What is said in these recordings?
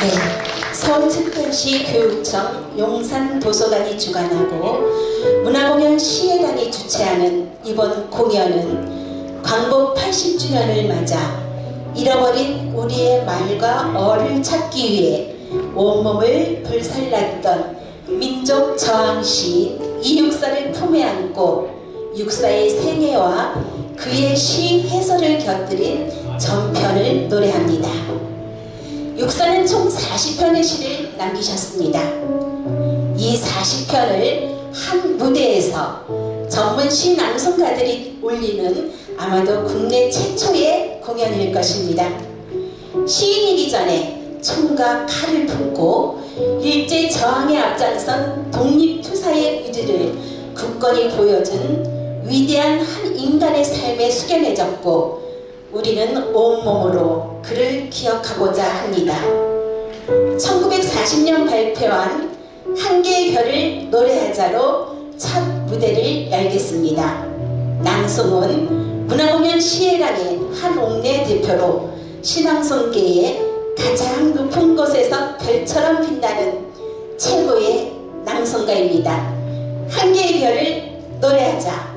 네, 서울특별시 교육청 용산도서관이 주관하고 문화공연 시혜단이 주최하는 이번 공연은 광복 80주년을 맞아 잃어버린 우리의 말과 어를 찾기 위해 온몸을 불살랐던 민족 저항시 이육사를 품에 안고 육사의 생애와 그의 시 해설을 곁들인 전편을 노래합니다. 육사는 총 40편의 시를 남기셨습니다. 이 40편을 한 무대에서 전문 시 낭송가들이 올리는 아마도 국내 최초의 공연일 것입니다. 시인이기 전에 총과 칼을 품고 일제 저항에 앞장선 독립투사의 의지를 굳건히 보여준 위대한 한 인간의 삶에 숙연해졌고 우리는 온몸으로 그를 기억하고자 합니다. 1940년 발표한 한 개의 별을 노래하자로 첫 무대를 열겠습니다. 낭송은 문화공연 시혜단의 한옥내 대표로 시낭송계의 가장 높은 곳에서 별처럼 빛나는 최고의 낭송가입니다. 한 개의 별을 노래하자.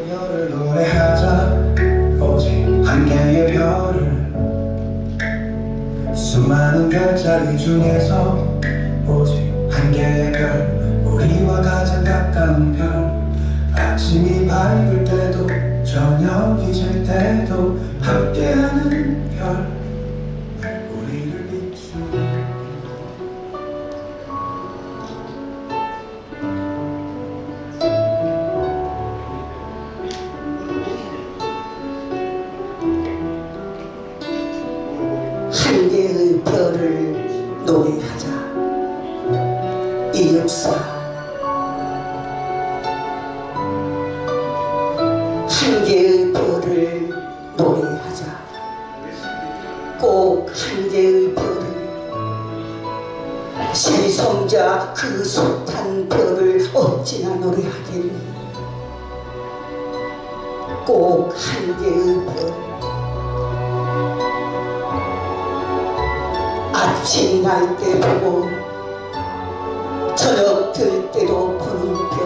별을 노래하자. 오직 한 개의 별을 수많은 별자리 중에서 오직 한 개의 별, 우리와 가장 가까운 별. 아침이 밝을 때도 저녁이 질 때도 함께하는 별, 우리를 비추는 한 개의 별을 노래하자. 이육사. 한 개의 별을 노래하자. 꼭 한 개의 별을. 세성자 그 숱한 별을 어찌나 노래하겠니. 꼭 한 개의 별. 아침 날 때 보고 저녁 들 때도 보는 별.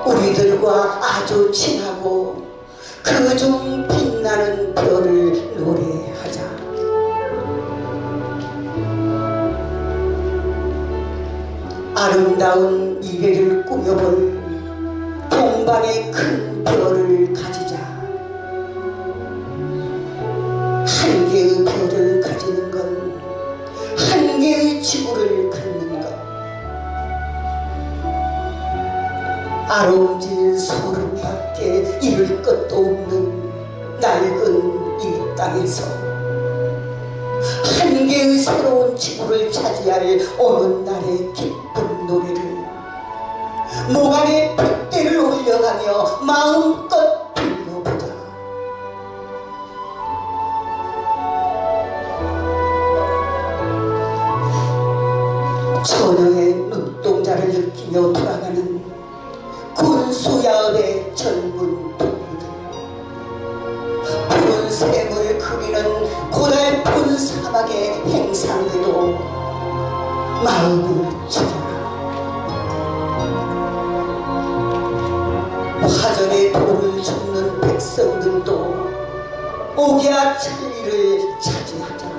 우리들과 아주 친하고 그중 빛나는 별을 노래하자. 아름다운 미래를 꾸며볼 동방의 큰 별을 가지자. 한 개의 별을 가지는 건 한 개의 지구를 갖는 것. 아름진 소름밖에 잃을 것도 없는 낡은 이 땅에서 한 개의 새로운 지구를 차지할 어느 날의 기쁜 노래를 목 안에 핏대를 올려가며 마음껏 불러보자. 처녀의 눈동자를 느끼며 돌아가는 군수야읍의 젊은 동무들, 푸른 샘을 그리는 고달픈 사막의 행상에도 마음을 주라. 화전의 돌을 줍는 백성들도 옥야 천리를 차지하자.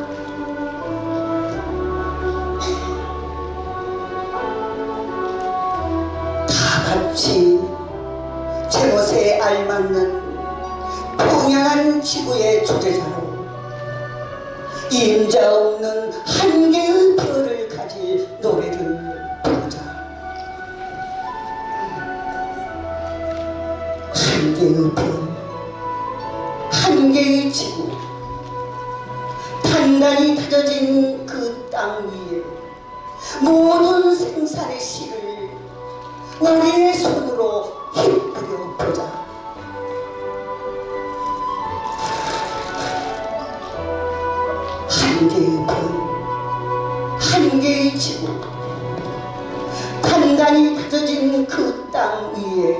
같이 제멋에 알맞는 평양한 지구의 주제자로 임자 없는 한 개의 별을 가질 노래를 부르자. 한 개의 별, 한 개의 지구, 단단히 다져진 그 땅 위에 모든 생사의 씨를 우리의 손으로 힘뿌려 보자. 한 개의 별, 한 개의 지구, 가져진 그 땅 위에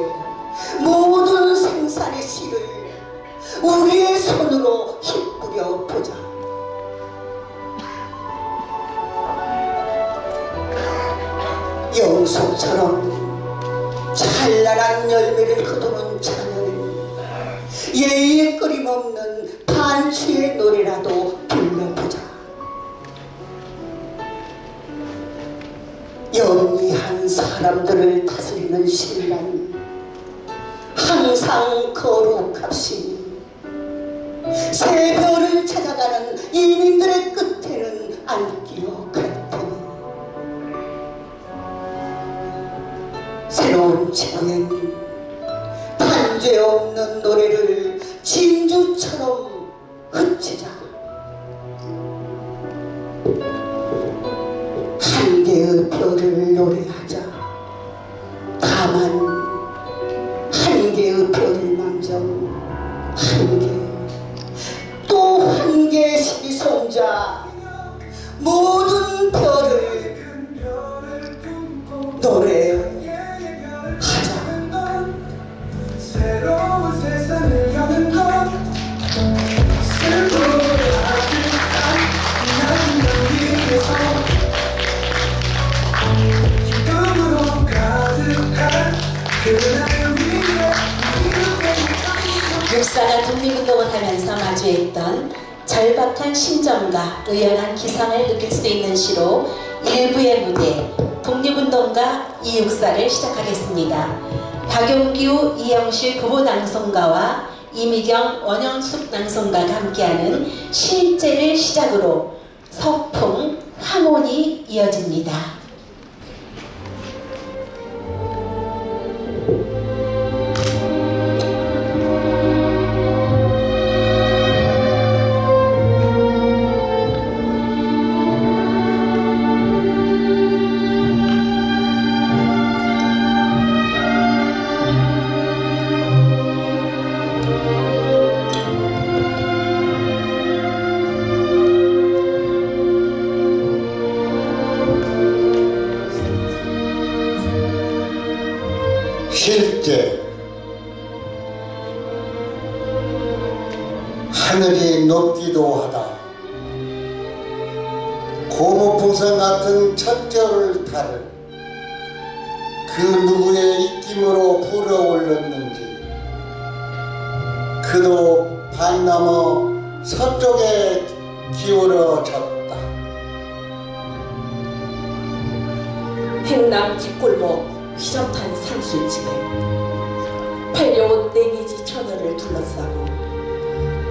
모든 생산의 씨를 우리의 손으로 흩뿌려 보자. 영속처럼 찬란한 열매를 거두는 자녀는 예의에 끊임없는 반추의 노래라도 불러보자. 영리한 사람들을 다스리는 신랑 항상 거룩합시니 새별을 찾아가는 이민들의 끝에는 안 기억할 테니 새로운 지구엔 반죄 없는 노래를 진주처럼 흩치자. 한 개의 별을 노래하자. 다만 한 개의 별을 망정 한 개 또 한 개의 시송자 모든 별을 노래하자. 새로운 세상을 가는 것 슬픔을 가득한 나는 위에서 기쁨으로 가득한 그날 위에 육사가 독립운동을 하면서 마주했던 절박한 심정과 의연한 기상을 느낄 수 있는 시로 일부의 무대 독립운동가 이육사를 시작하겠습니다. 박용규, 이영실 부부 낭송가와 이미경, 원영숙 낭송가가 함께하는 시인제를 시작으로 서풍, 황혼이 이어집니다. 실제 하늘이 높기도 하다. 고무풍선 같은 첫절을 타를 그 누구의 입김으로 불어올렸는지 그도 반 넘어 서쪽에 기울어졌다. 행남 뒷골목 휘젓한 산술집에 팔려온 내기지 처녀를 둘러싸고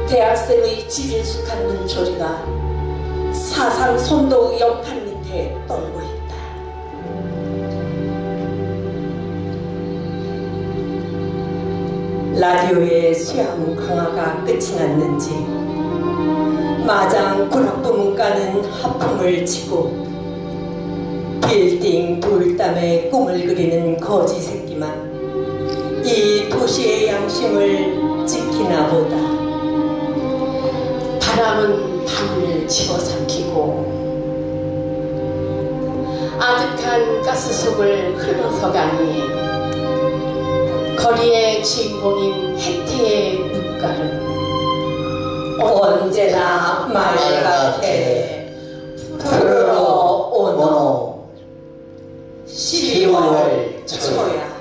대학생의 지질숙한 눈초리가 사상 손도 옆판 밑에 떨고 있다. 라디오의 수양 강화가 끝이 났는지 마장 군악부 문가는 하품을 치고 빌딩 돌담에 꿈을 그리는 거지 새끼만 이 도시의 양심을 지키나 보다. 바람은 밤을 집어삼키고 아득한 가스속을 흘러서 가니 거리의 주인공인 혜태의 눈깔은 언제나 말같게 불어 오노 12월 초야.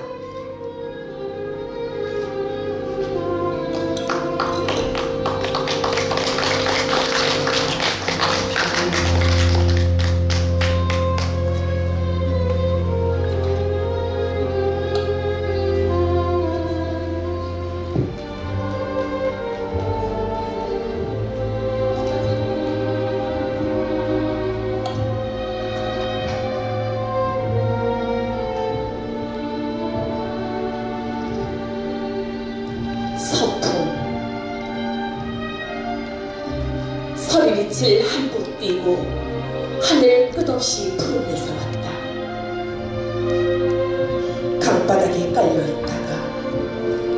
서리빛을 한복 띄고 하늘 끝없이 푸르면서 왔다. 강바닥에 깔려있다가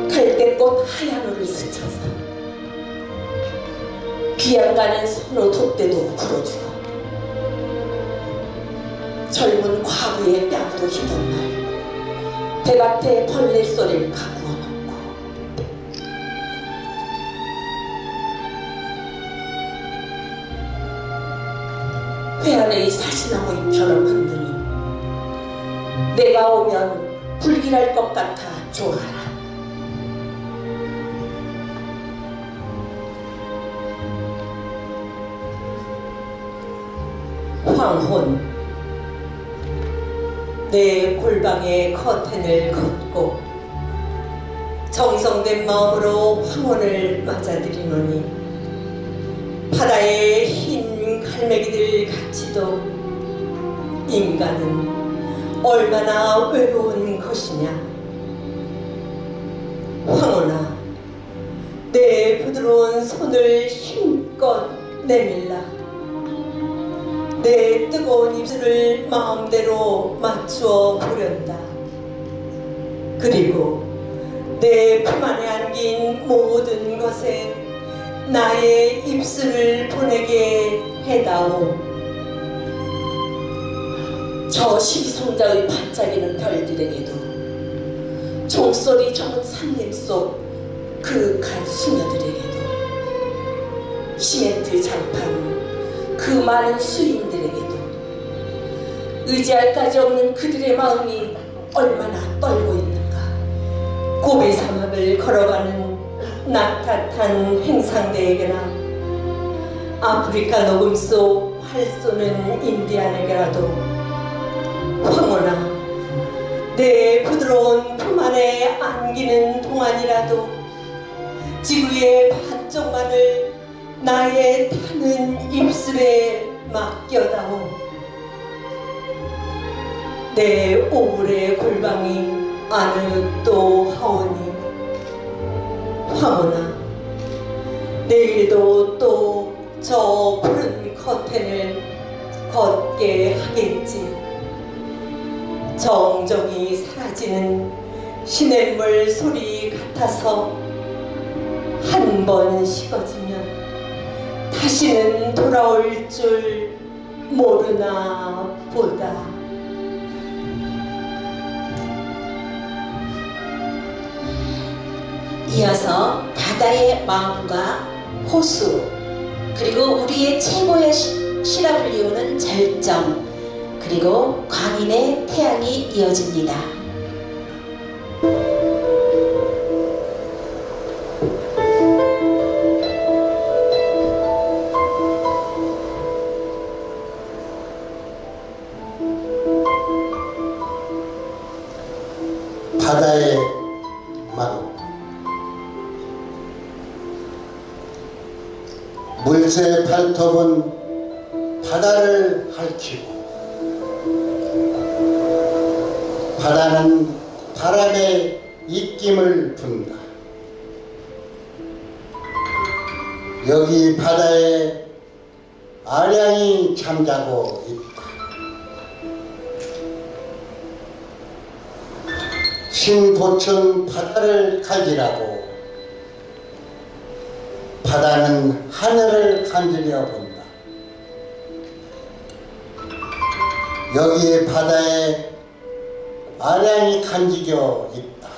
갈대꽃 하얀 옷을 스쳐서 귀양가는 선호 돛대도 불어주고 젊은 과부의 뺨으로 희던 날 대밭에 벌레 소리를 가꾸어 놓고 회 아래의 사시나무 잎처럼 흔드니 내가 오면 불길할 것 같아 좋아라. 황혼 내 골방에 커튼을 걷고 정성된 마음으로 황혼을 맞아들이노니 바다의 흰 갈매기들 같이도 인간은 얼마나 외로운 것이냐. 황혼아, 내 부드러운 손을 힘껏 내밀라. 내 뜨거운 입술을 마음대로 맞추어 보련다. 그리고 내 품 안에 안긴 모든 것에 나의 입술을 보내게 해다오. 저 시기성자의 반짝이는 별들에게도 종소리 적은 산림 속 그윽한 수녀들에게도 시멘트 장판 그 많은 수인들에게도 의지할 가지 없는 그들의 마음이 얼마나 떨고 있는가. 고비 사막을 걸어가는 낙타탄 행상대에게나 아프리카 녹음 속 활 쏘는 인디안에게라도 황혼아, 내 부드러운 품 안에 안기는 동안이라도 지구의 반쪽만을 나의 타는 입술에 맡겨다오. 내 오울의 골방이 아늑도 하오니 황혼아, 내일도 또 저 푸른 커튼을 걷게 하겠지. 정적이 사라지는 시냇물 소리 같아서 한 번 식어지면 다시는 돌아올 줄 모르나 보다. 이어서 바다의 마음과 호수, 그리고 우리의 최고의 시라 불리우는 절정, 그리고 광인의 태양이 이어집니다. 바다의 마루. 물새 발톱은 바다를 핥히고 바다는 바람에 입김을 분다. 여기 바다에 아량이 잠자고 있다. 신도천 바다를 가지라고 바다는 하늘을 간지려 본다. 여기에 바다에 아량이 간지겨 있다.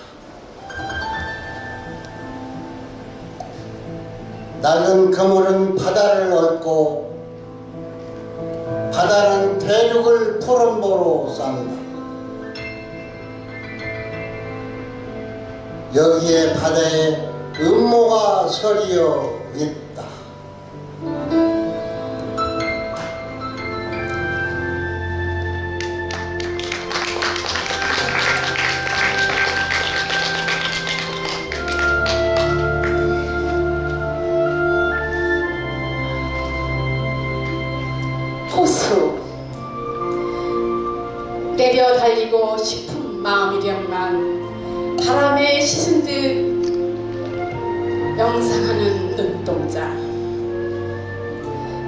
낡은 그물은 바다를 얽고 바다는 대륙을 푸른보로 싼다. 여기에 바다에 음모가 서리어 있다. 호수, 내려 달리고 싶은 마음이련만 바람에 씻은 듯 영상하는 눈동자.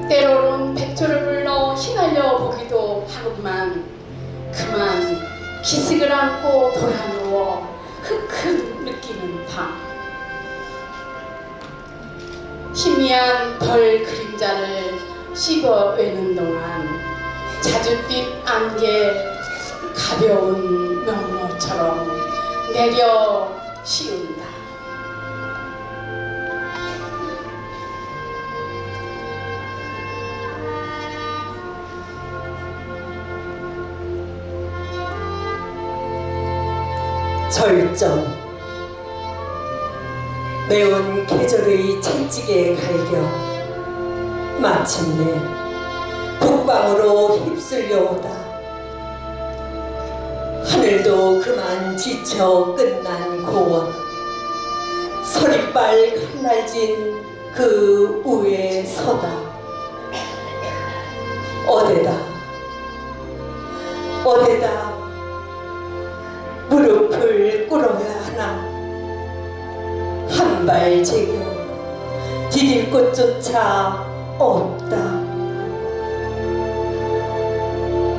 때로는 백조를 불러 휘날려 보기도 하구만 그만 기슭을 안고 돌아누워 흑흑 느끼는 밤. 희미한 별 그림자를 씹어외는 동안 자줏빛 안개 가벼운 명모처럼 내려 씌운다. 절정 매운 계절의 채찍에 갈겨 마침내 북방으로 휩쓸려오다. 하늘도 그만 지쳐 끝난 고원, 서리빨 칼날진 그 위에 서다. 어데다 무릎을 꿇어야 하나. 한 발 제겨 디딜 곳조차 없다.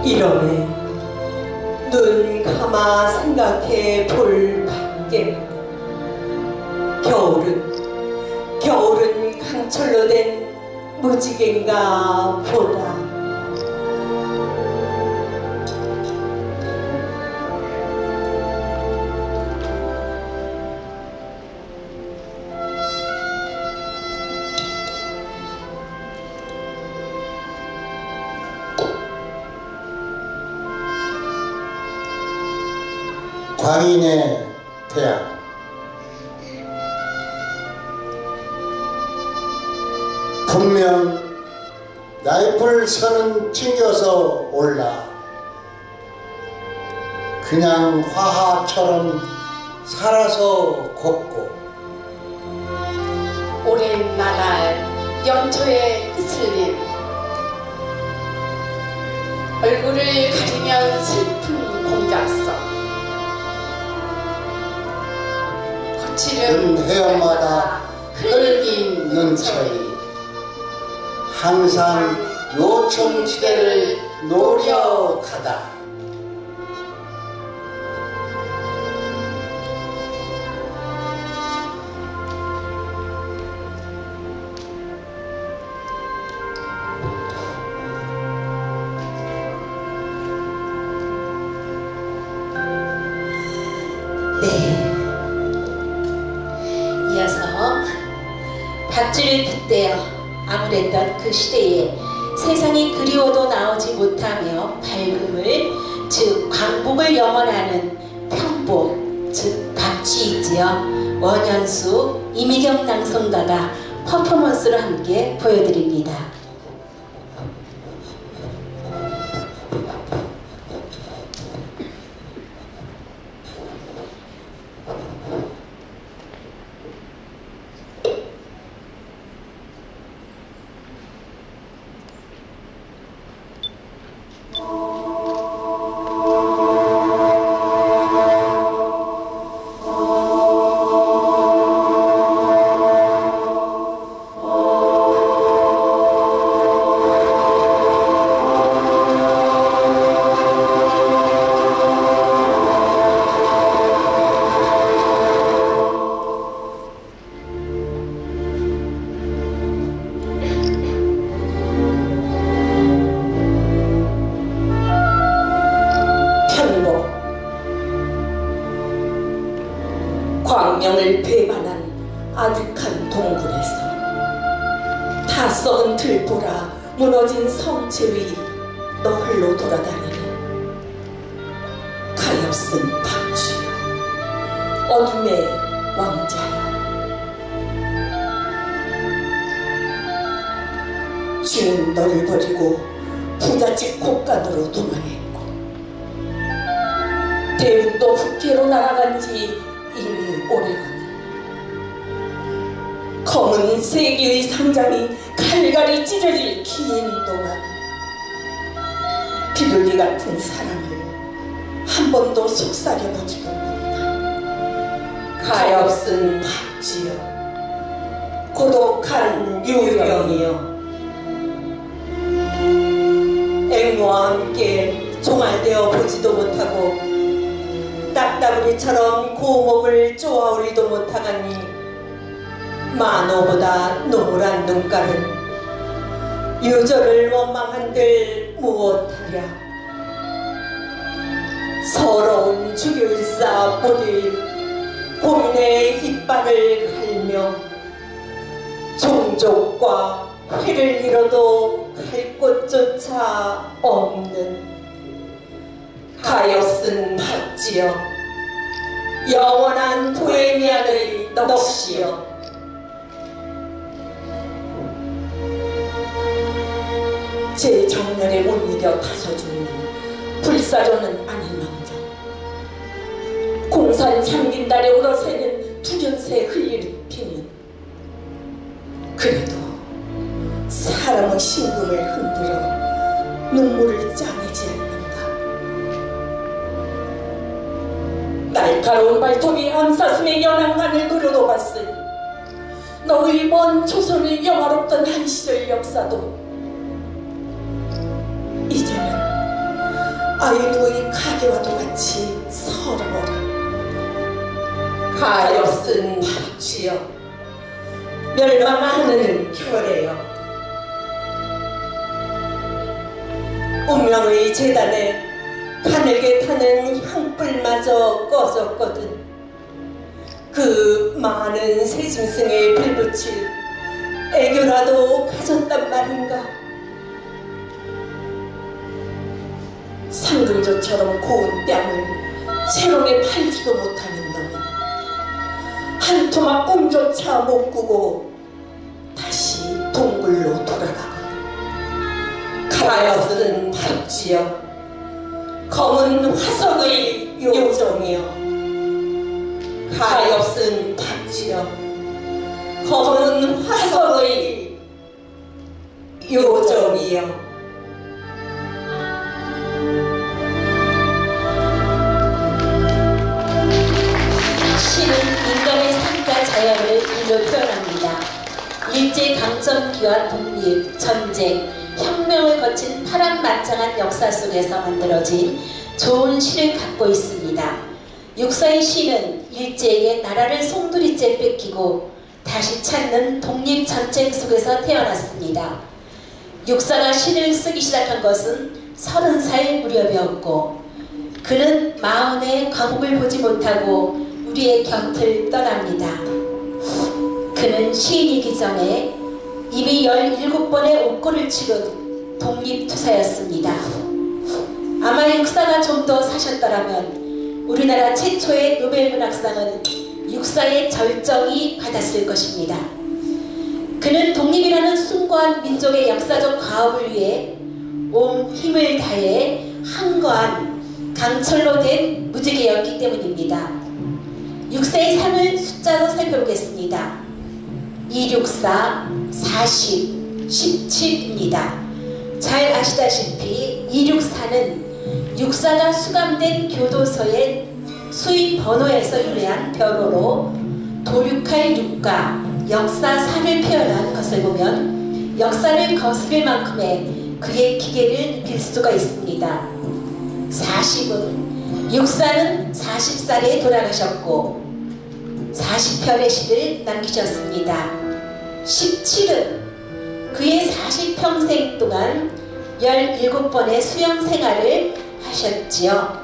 이러네 눈 감아 생각해 볼 밖에 겨울은 강철로 된 무지개인가 보다. 광인의 태양. 분명 나이풀 선은 튕겨서 올라 그냥 화하처럼 살아서 걷고 오랜 나날 연초의 끝을낸 얼굴을 가리면 슬픈 공작석 거칠은 헤엄마다 흘긴 눈철이 항상 요청지대를 노려가다. 이어서 밧줄을 빗대어 아무랬던 그 시대에 세상이 그리워도 나오지 못하며 밝음을 즉 광복을 염원하는 평복 즉 박쥐이지요. 원현수 이미경 낭송가가 퍼포먼스로 함께 보여드립니다. 광명을 배반한 아득한 동굴에서 다 썩은 들보라 무너진 성체 위 너 홀로 돌아다니는 가엾은 박쥐여, 어둠의 왕자여. 주는 너를 버리고 부잣집 곳간으로 도망했고 대륙도 북해로 날아간 지 이미 오래가니 검은 세기의 상장이 갈갈이 찢어질 긴 동안 비둘기 같은 사랑을 한 번도 속삭여보지도 못한 가엾은 박쥐여, 고독한 유령이여. 앵무와 함께 종알되어 보지도 못하고 딱따구리처럼 고목을 쪼아오리도 못하가니 만호보다 노란 눈깔은 유저를 원망한들 무엇하랴. 서러운 주교일사 보리 땅을 갈며 종족과 회를 잃어도 갈 곳조차 없는 가엾은 박지여, 영원한 보헤미안의 넋이여. 제 정열에 못 이겨 타서 죽는 불사조는 아닐망정, 공산 상긴달에 우러새는 두련새 흘리피는 그래도 사람의 심금을 흔들어 눈물을 짜내지 않는가. 날카로운 발톱이 암사슴의 연한간을 누려놓았으니 너의 먼 조선을 영화롭던 한 시절 역사도 이제는 아이누의 가게와도 같이 서러워라. 가엾은 박쥐여, 멸망하는 결애여, 운명의 재단에 가늘게 타는 향불마저 꺼졌거든 그 많은 새짐승에 불붙일 애교라도 가졌단 말인가. 상금조처럼 고운 뺨을 채롱에 팔지도 못하는 너는 한 토막 꿈조차 못 꾸고 다시 동굴로 돌아가거든. 가엾은 박쥐여, 검은 화석의 요정이여. 가엾은 박쥐여, 검은 화석의 요정이여. 시는 인간의 삶과 자연을 일로 표현합니다. 일제강점기와 독립, 전쟁, 혁명을 거친 파란만장한 역사 속에서 만들어진 좋은 시를 갖고 있습니다. 육사의 시는 일제에게 나라를 송두리째 뺏기고 다시 찾는 독립전쟁 속에서 태어났습니다. 육사가 시를 쓰기 시작한 것은 30살 무렵이었고 그는 마흔의 광복을 보지 못하고 우리의 곁을 떠납니다. 그는 시인이기 전에 이미 17번의 옥고를 치른 독립투사였습니다. 아마 육사가 좀 더 사셨더라면 우리나라 최초의 노벨문학상은 육사의 절정이 받았을 것입니다. 그는 독립이라는 숭고한 민족의 역사적 과업을 위해 온 힘을 다해 한거한 강철로 된 무지개였기 때문입니다. 육사의 삶을 숫자로 살펴보겠습니다. 264, 40, 17입니다. 잘 아시다시피 264는 육사가 수감된 교도소의 수입 번호에서 유래한 변호로 도륙할 육가, 역사사를 표현한 것을 보면 역사를 거스를 만큼의 그의 기계를 느낄 수가 있습니다. 40은 육사는 40살에 돌아가셨고 40편의 시를 남기셨습니다. 17은 그의 40평생 동안 17번의 수영 생활을 하셨지요.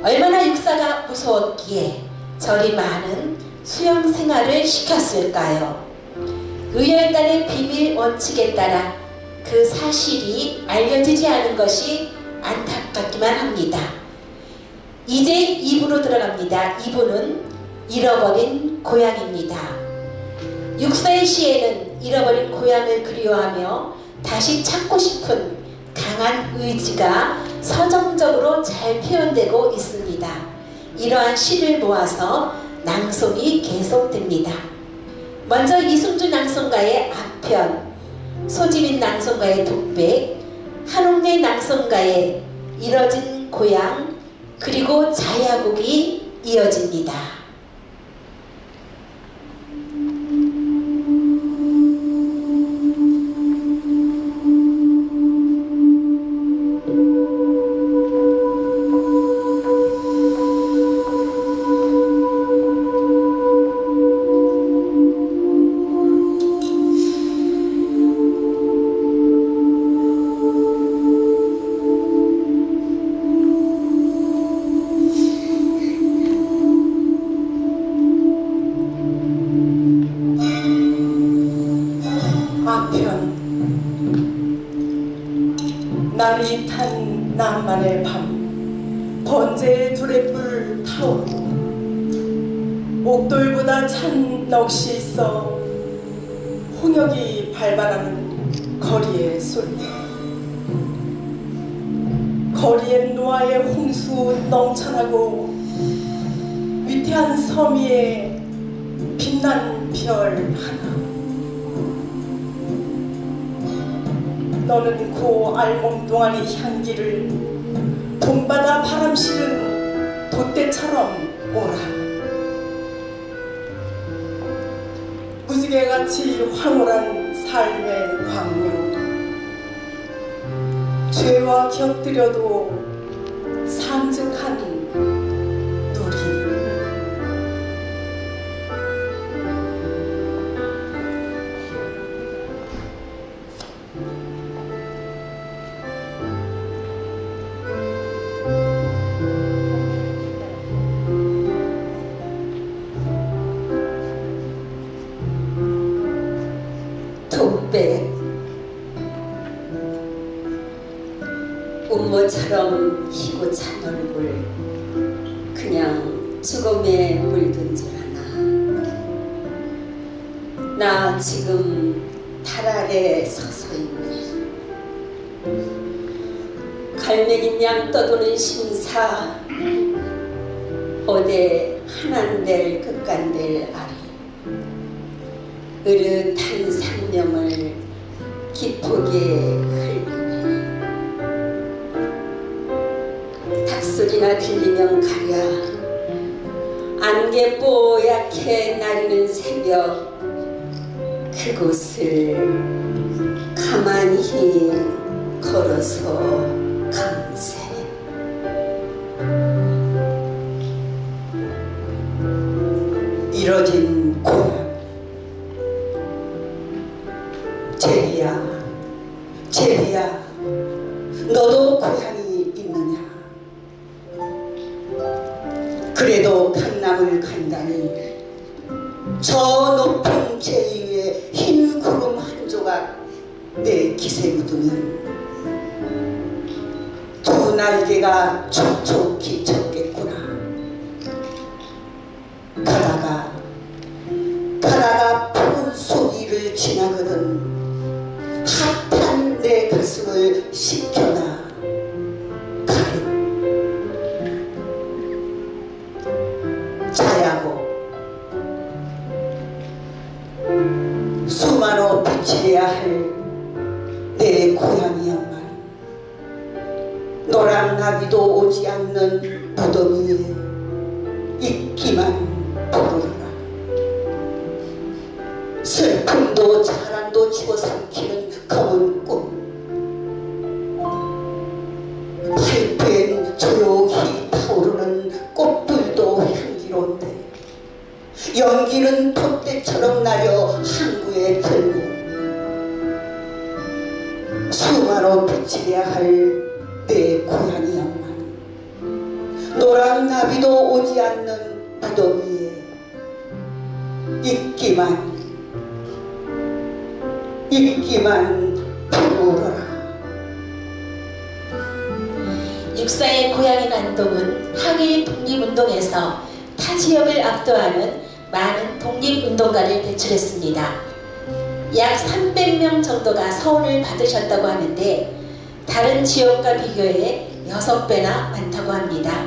얼마나 육사가 무서웠기에 저리 많은 수영 생활을 시켰을까요? 의열단의 비밀 원칙에 따라 그 사실이 알려지지 않은 것이 안타깝기만 합니다. 이제 2부로 들어갑니다. 2부는 잃어버린 고향입니다. 육사의 시에는 잃어버린 고향을 그리워하며 다시 찾고 싶은 강한 의지가 서정적으로 잘 표현되고 있습니다. 이러한 시를 모아서 낭송이 계속됩니다. 먼저 이승주 낭송가의 앞편, 소지민 낭송가의 독백, 한옥래 낭송가의 잃어진 고향, 그리고 자야곡이 이어집니다. 나릿한 낭만의 밤 번제의 두레불 타오르고 옥돌보다 찬 넋이 있어 홍역이 발발하는 거리의 소리 거리엔 노아의 홍수 넘쳐나고 위태한 섬 위에 빛난 별 하나 너는 고 알몸동안의 향기를 봄바다 바람 실은 돛대처럼 오라 무지개같이 황홀한 삶의 광명 죄와 곁들여도 상적한 누리 독백 운모처럼 희고 찬 얼굴 그냥 죽음에 물든 줄 아나 나 지금 달 아래 서서 있네 갈매긴 양 떠도는 심사 어디 하난될 끝간될 아리 으릇한 상념을 기쁘게 흘리네 닭소리나 들리면 가랴 안개 뽀얗게 나리는 새벽 그곳을 가만히 걸어서 감세 이뤄진 고향 제비야 너도 고향이 있느냐 그래도 강남을 간다니 저 높은 제위에 흰 구름 한 조각 내 깃에 묻으면 두 날개가 촉촉히 쳤겠구나 가다가 푸른 소리를 지나거든 핫한 내 가슴을 식혀나 자야고 수많은 비치려야 할 내 고향이야만 노랑 나비도 오지 않는 무덤 위에 있기만 부르라 슬픔도 자랑도 집어삼키는 검은 꿈 파이프엔 조용히 타오르는 꽃들도 향기로운데 연기는 돛대처럼 나려 항구에 들고 수많은 비치려야 할 내 고향이야만 노랑 나비도 오지 않는 무덤 위에 있기만 부르라. 육사의 고향인 안동은 항일 독립운동에서 타 지역을 압도하는 많은 독립운동가를 배출했습니다. 약 300명 정도가 서원을 받으셨다고 하는데 다른 지역과 비교해 6배나 많다고 합니다.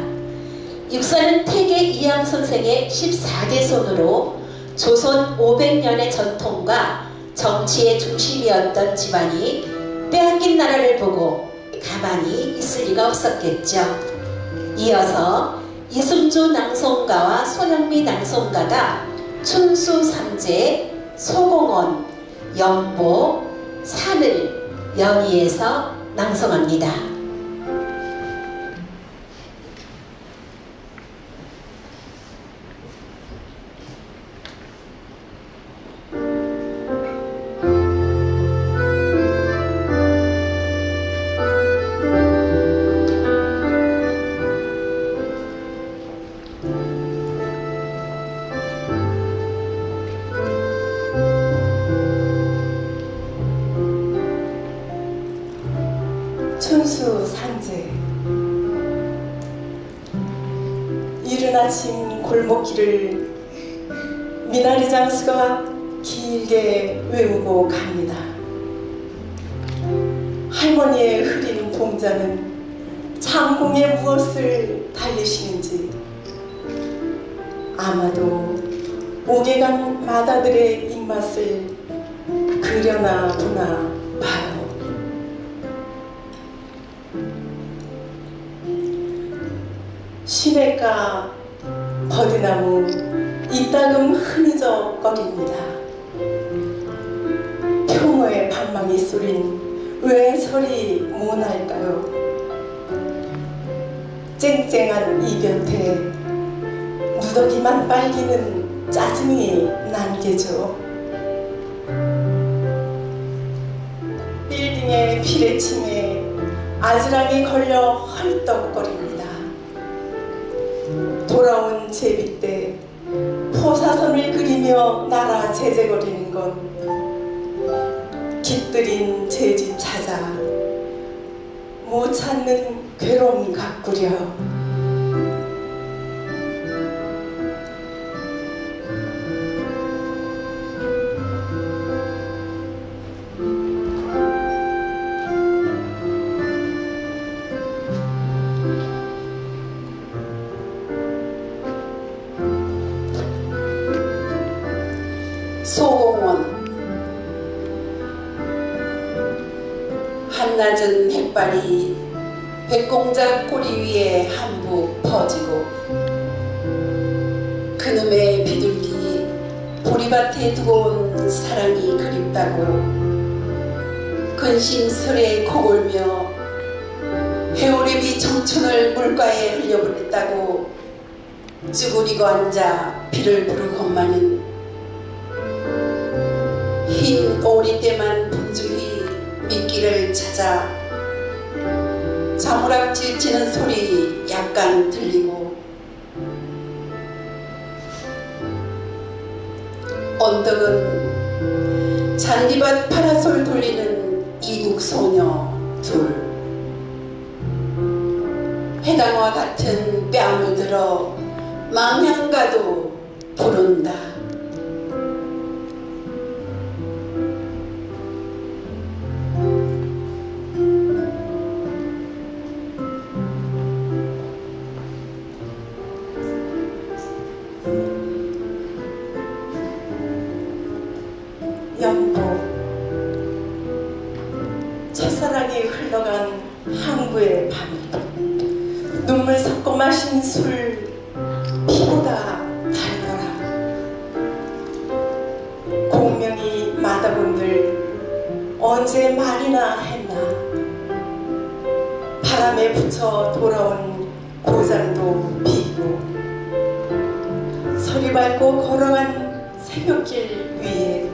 육사는 태계 이양 선생의 14대 손으로 조선 500년의 전통과 정치의 중심이었던 집안이 빼앗긴 나라를 보고 가만히 있을 리가 없었겠죠. 이어서 이승주 낭송가와 손영미 낭송가가 춘수 삼재, 소공원, 연보, 산을 연희해서 낭송합니다. 순수상제. 이른 아침 골목길을 미나리 장수가 길게 외우고 갑니다. 할머니의 흐린 동자는 창공에 무엇을 달리시는지 아마도 오개간 마다들의 입맛을 그려나 보나 봐요. 시냇가 버드나무 이따금 흐느적거립니다. 평화의 방망이 소린 왜 저리 모날까요? 쨍쨍한 이 곁에 누더기만 빨기는 짜증이 난게죠. 빌딩의 비례침에 아지랑이 걸려 헐떡거립니다. 돌아온 제비 때 포사선을 그리며 날아 제재거리는 건 깃들인 제 집 찾아 못 찾는 괴로움 같구려. 소공원. 한낮은 햇발이 백공작 꼬리 위에 한북 퍼지고 그놈의 비둘기 보리밭에 두고 온 사랑이 그립다고 근심스레 코골며 해오리비 청춘을 물가에 흘려보냈다고 쭈그리고 앉아 비를 부르건만은 흰 오리떼만 분주히 미끼를 찾아 자무락질 치는 소리 약간 들리고 언덕은 잔디밭 파라솔 돌리는 이국 소녀 둘, 해당과 같은 뺨을 들어 망향가도 부른다. 연보. 첫사랑이 흘러간 항구의 밤. 눈물 섞어 마신 술 피보다 달더라. 공명이 마다본들 언제 말이나 했나. 바람에 붙여 돌아온 고장도 비고 서리 밟고 걸어간 새벽길 위에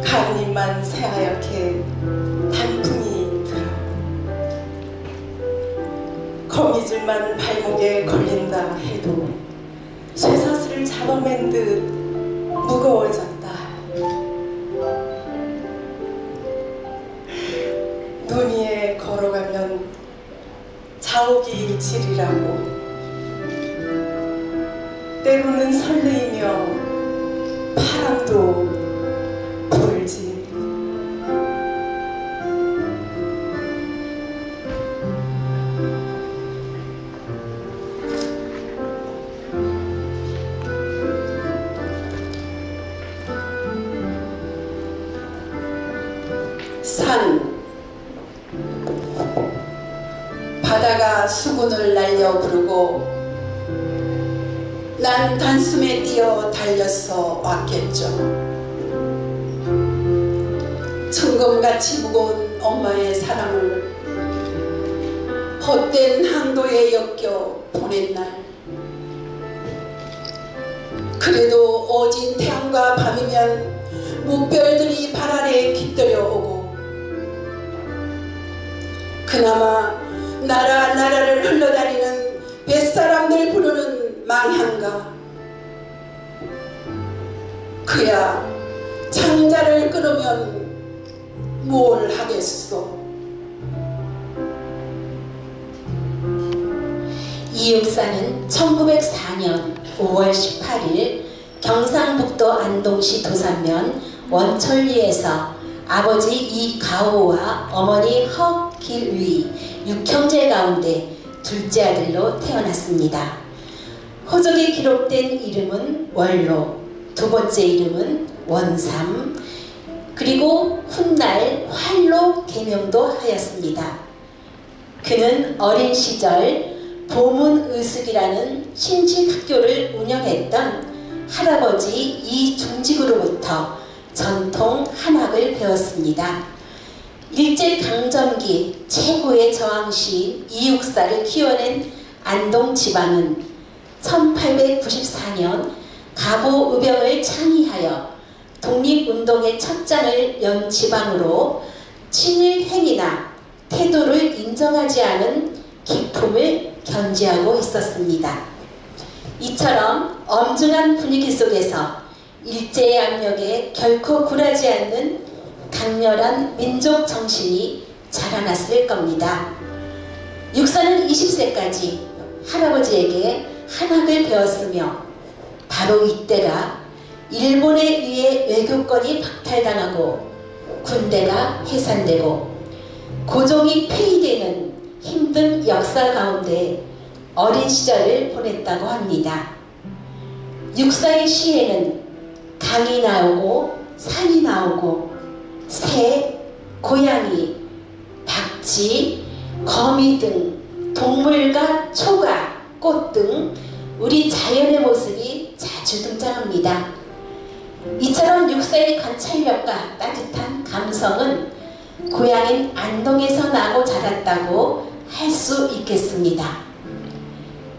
가을잎만 새하얗게 단풍이 들어 거미줄만 발목에 걸린다 해도 쇠사슬을 잡아맨 듯 무거워졌다. 눈 위에 걸어가면 자욱이 지리라고 때로는 설레이며 바람도 불지. 산. 바다가 수군을 날려 부르고 난 단숨에 뛰어 달려서 왔겠죠. 천금같이 무거운 엄마의 사랑을 헛된 항도에 엮여 보낸 날, 그래도 어진 태양과 밤이면 무별들이 발 아래 깃들여 오고 그나마 나라를 흘러다니는 뱃사람들 부르는 망향가, 그야 창자를 끊으면 뭘 하겠소. 이 육사는 1904년 5월 18일 경상북도 안동시 도산면 원철리에서 아버지 이가호와 어머니 허길위 6형제 가운데 둘째 아들로 태어났습니다. 호적에 기록된 이름은 원로, 두 번째 이름은 원삼, 그리고 훗날 활로 개명도 하였습니다. 그는 어린 시절 보문의숙이라는 신식학교를 운영했던 할아버지 이중직으로부터 전통 한학을 배웠습니다. 일제강점기 최고의 저항시인 이육사를 키워낸 안동 지방은 1894년 갑오의병을 창의하여 독립운동의 첫장을 연 지방으로 친일행위나 태도를 인정하지 않은 기품을 견지하고 있었습니다. 이처럼 엄중한 분위기 속에서 일제의 압력에 결코 굴하지 않는 강렬한 민족 정신이 자라났을 겁니다. 육사는 20세까지 할아버지에게 한학을 배웠으며 바로 이때가 일본에 의해 외교권이 박탈당하고 군대가 해산되고 고종이 폐위되는 힘든 역사 가운데 어린 시절을 보냈다고 합니다. 육사의 시에는 강이 나오고 산이 나오고 새, 고양이, 박쥐, 거미 등 동물과 초가, 꽃 등 우리 자연의 모습이 자주 등장합니다. 이처럼 육사의 관찰력과 따뜻한 감성은 고향인 안동에서 나고 자랐다고 할 수 있겠습니다.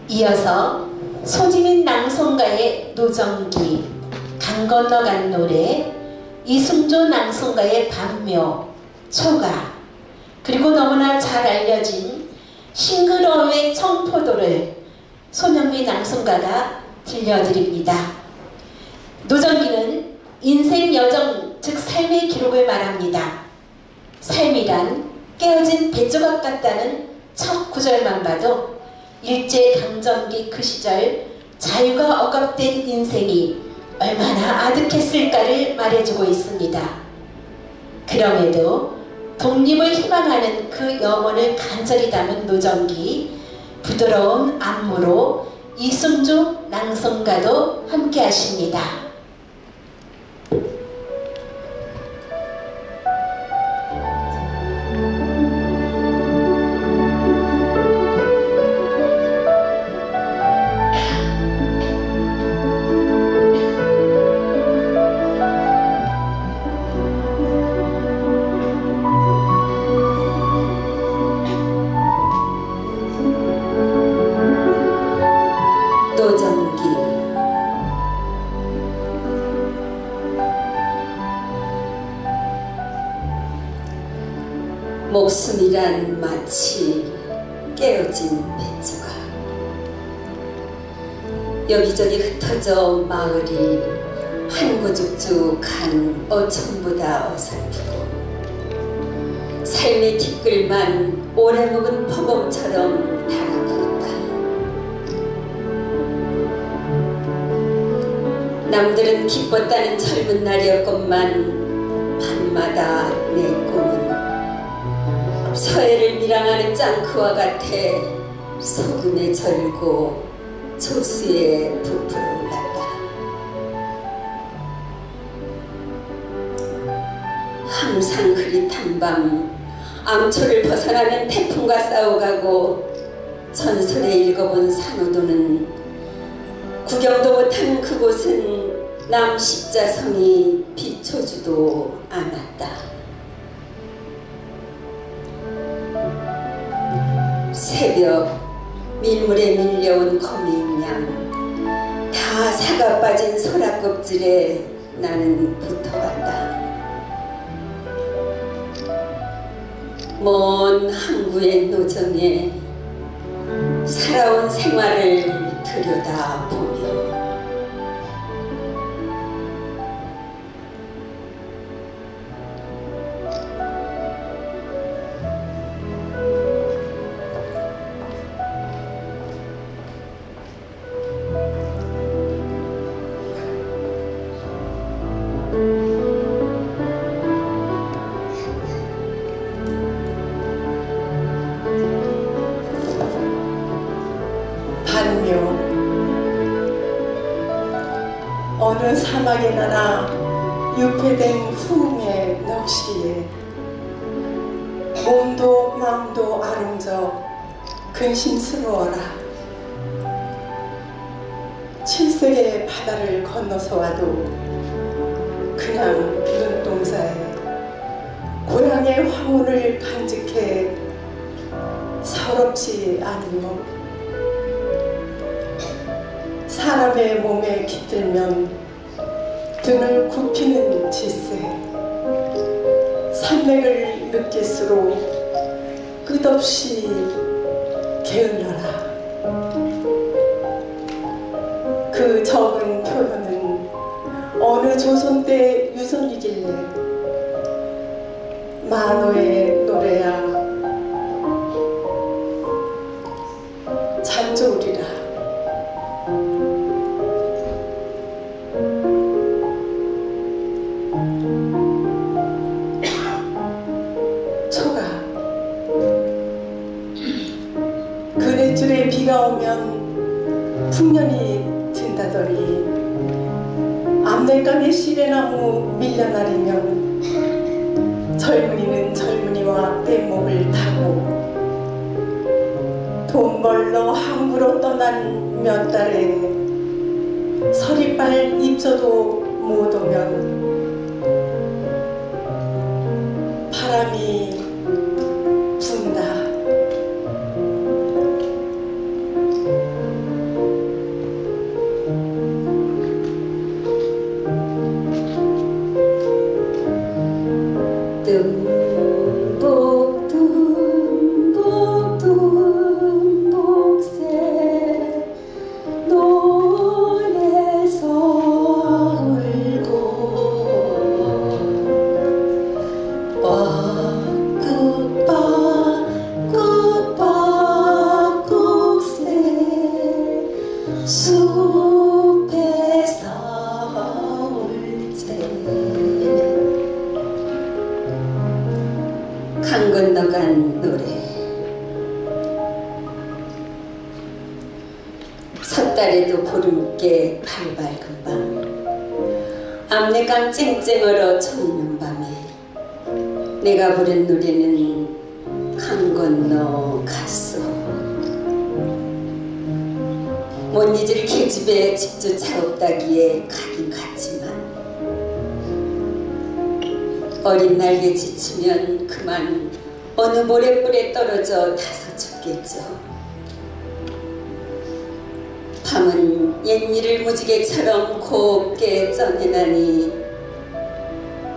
이어서 소지민 낭송가의 노정기, 강 건너간 노래, 이승조 낭송가의 반묘, 초가, 그리고 너무나 잘 알려진 싱그러움의 청포도를 손영미 낭송가가 들려드립니다. 노정기는 인생 여정, 즉 삶의 기록을 말합니다. 삶이란 깨어진 배조각 같다는 첫 구절만 봐도 일제강점기 그 시절 자유가 억압된 인생이 얼마나 아득했을까를 말해주고 있습니다. 그럼에도 독립을 희망하는 그 영혼을 간절히 담은 노정기, 부드러운 안무로 이승조 낭송가도 함께 하십니다. 노정기. 목숨이란 마치 깨어진 배추가 여기저기 흩어져 마을이 한구죽죽한 어촌보다 어설프고 삶의 티끌만 오래 묵은 버벅처럼 달아들었다. 남들은 기뻤다는 젊은 날이었건만 밤마다 내 꿈은 서해를 밀항하는 짱크와 같아 소금에 절고 조수에 부풀어 올랐다. 항상 흐릿한 밤 암초를 벗어나는 태풍과 싸워가고 전설에 읽어본 산호도는 구경도 못하는 그곳은 남십자성이 비춰주도 않았다. 새벽 밀물에 밀려온 거미인 양 다 사가 빠진 소라 껍질에 나는 붙어갔다. 먼 항구의 노정에 살아온 생활을 들여다보며 어느 사막에 나나 유폐된 후음의 넋이기에 몸도 마음도 아름져 근심스러워라. 칠색의 바다를 건너서 와도 그냥 눈동자에 고향의 황혼을 간직해 서럽지 않으며 사람의 몸에 깃들면 등을 굽히는 짓세 산맥을 느낄수록 끝없이 게을러라. 그 적은 표현은 어느 조선 때 유선이길래 만호의 노래야 잔조울이라. 초가 그네줄에 비가 오면 풍년이 든다더니 암내강의 시래나무 밀려나리면 젊은이는 젊은이와 뗏목을 타고 돈 벌러 항구로 떠난 몇 달에 서리빨 입저도 못 오면 바람이 분다. 듬복새 노래서 울고 꽃밭국새 숲에서 울제. 강 건너간 노래. 섣달에도 보름께 발발금 밤 암내강 쨍쨍얼어 쳐있는 밤에 내가 부른 노래는 강 건너 갔어. 못 잊을 계집에 집조차 없다기에 가긴 갔지만 어린 날개 지치면 그만 어느 모래불에 떨어져 타서 죽겠죠. 밤은 옛일을 무지개처럼 곱게 쪄내나니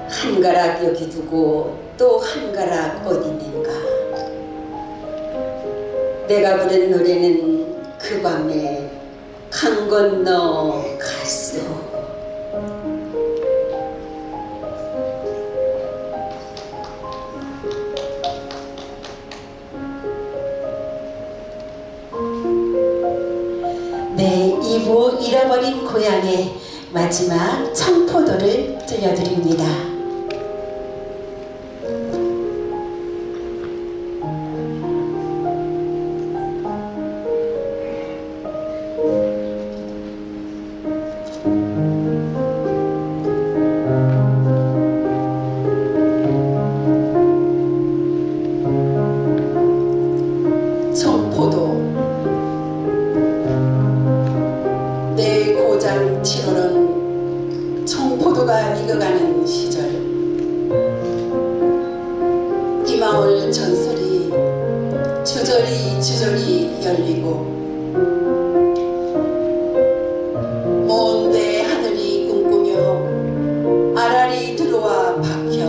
한가락 여기 두고 또 한가락 어디 있는가. 내가 부른 노래는 그 밤에 강 건너 갔어. 네, 2부 잃어버린 고향의 마지막 청포도를 들려드립니다. 청포도. 내 고장 7월은 청포도가 익어가는 시절. 이 마을 전설이 주저리 열리고 먼데 하늘이 꿈꾸며 아라리 들어와 박혀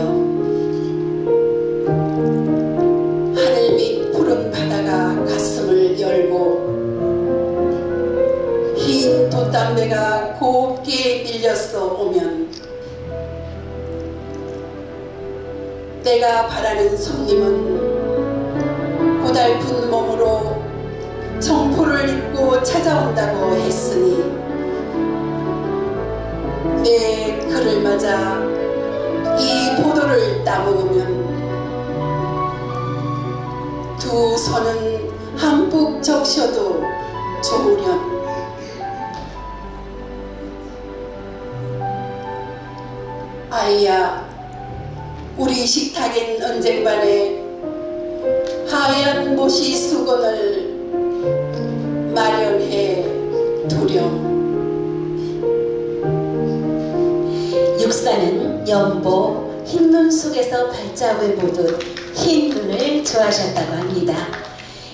하늘 밑 푸른 바다가 가슴을 열고 흰 돛담배가 곱게 밀려서 오면 내가 바라는 손님은 고달픈 몸으로 청포를 입고 찾아온다고 했으니 내 그를 맞아 이 포도를 따먹으면 두 손은 한뿍 적셔도 좋으련 아이야, 우리 식탁인 언쟁반에 하얀 모시 수건을 마련해 두렴. 육사는 연보 흰눈 속에서 발자국을 보듯 흰 눈을 좋아하셨다고 합니다.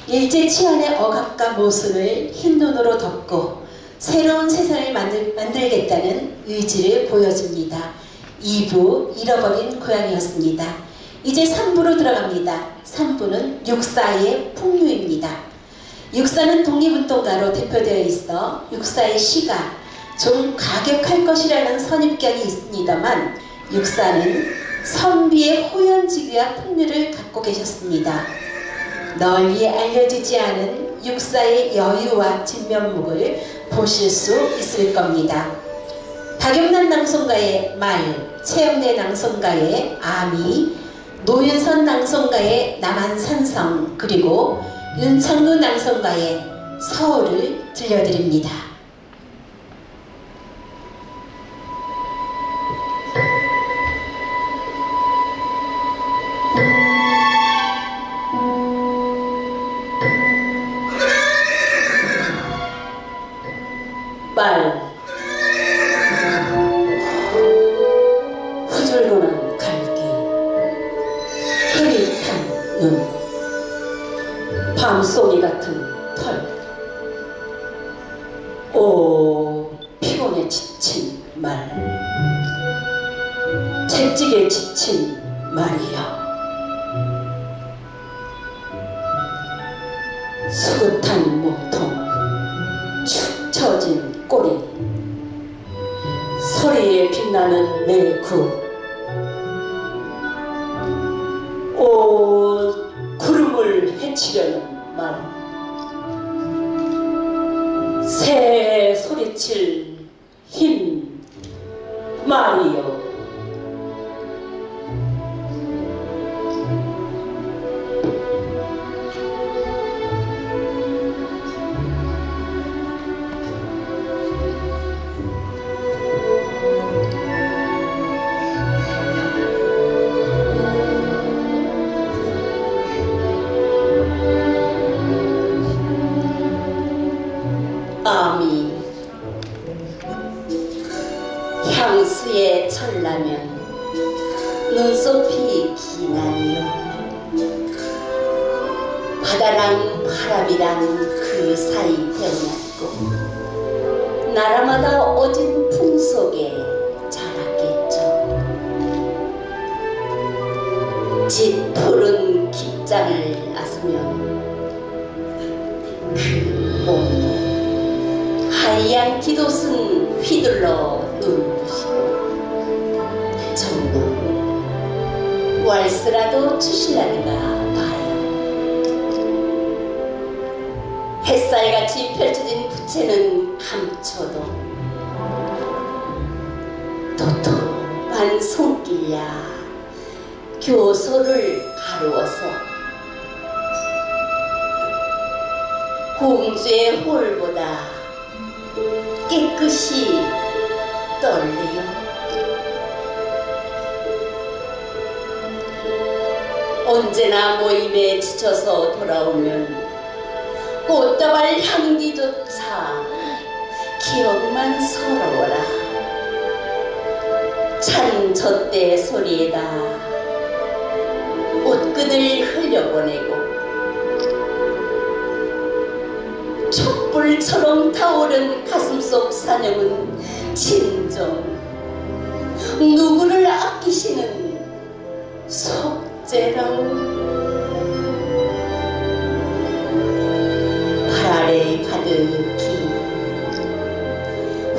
일제 치안의 억압과 모순을 흰 눈으로 덮고 새로운 세상을 만들겠다는 의지를 보여줍니다. 2부 잃어버린 고향이었습니다. 이제 3부로 들어갑니다. 3부는 육사의 풍류입니다. 육사는 독립운동가로 대표되어 있어 육사의 시가 좀 과격할 것이라는 선입견이 있습니다만 육사는 선비의 호연지기와 풍류를 갖고 계셨습니다. 널리 알려지지 않은 육사의 여유와 진면목을 보실 수 있을 겁니다. 박영란 낭송가의 말, 최영래 낭송가의 아미, 노윤선 낭송가의 남한산성, 그리고 윤창루 낭송가의 서울을 들려드립니다. 말 후줄근한 갈기 흐릿한 눈 밤송이 같은 털 오 피곤에 지친 말 채찍에 지친 말이여 수긋한 몸통 축 처진 꼬리 소리에 빛나는 내구 오 구름을 헤치려는 말 새 소리칠 흰 말이여 아미 향수에 철라면 눈높이 기나니요 바다랑 바람이랑 그 사이 태어났고 나라마다 오진 풍속에 자랐겠죠. 짙푸른 깃장을 나서면 그 몸 하얀 기도슨 휘둘러 눈부시고 정말 왈스라도 추실라는가 봐요. 햇살같이 펼쳐진 부채는 감춰도 도톰한 손길야 교소를 가루어서 공주의 홀보다 깨끗이 떨려요. 언제나 모임에 지쳐서 돌아오면 꽃다발 향기조차 기억만 서러워라. 찬 젖대 소리에다 옷끈을 흘려보내고 촛불처럼 타오른 가슴속 사념은 진정 누구를 아끼시는 속죄라오. 발 아래 가득히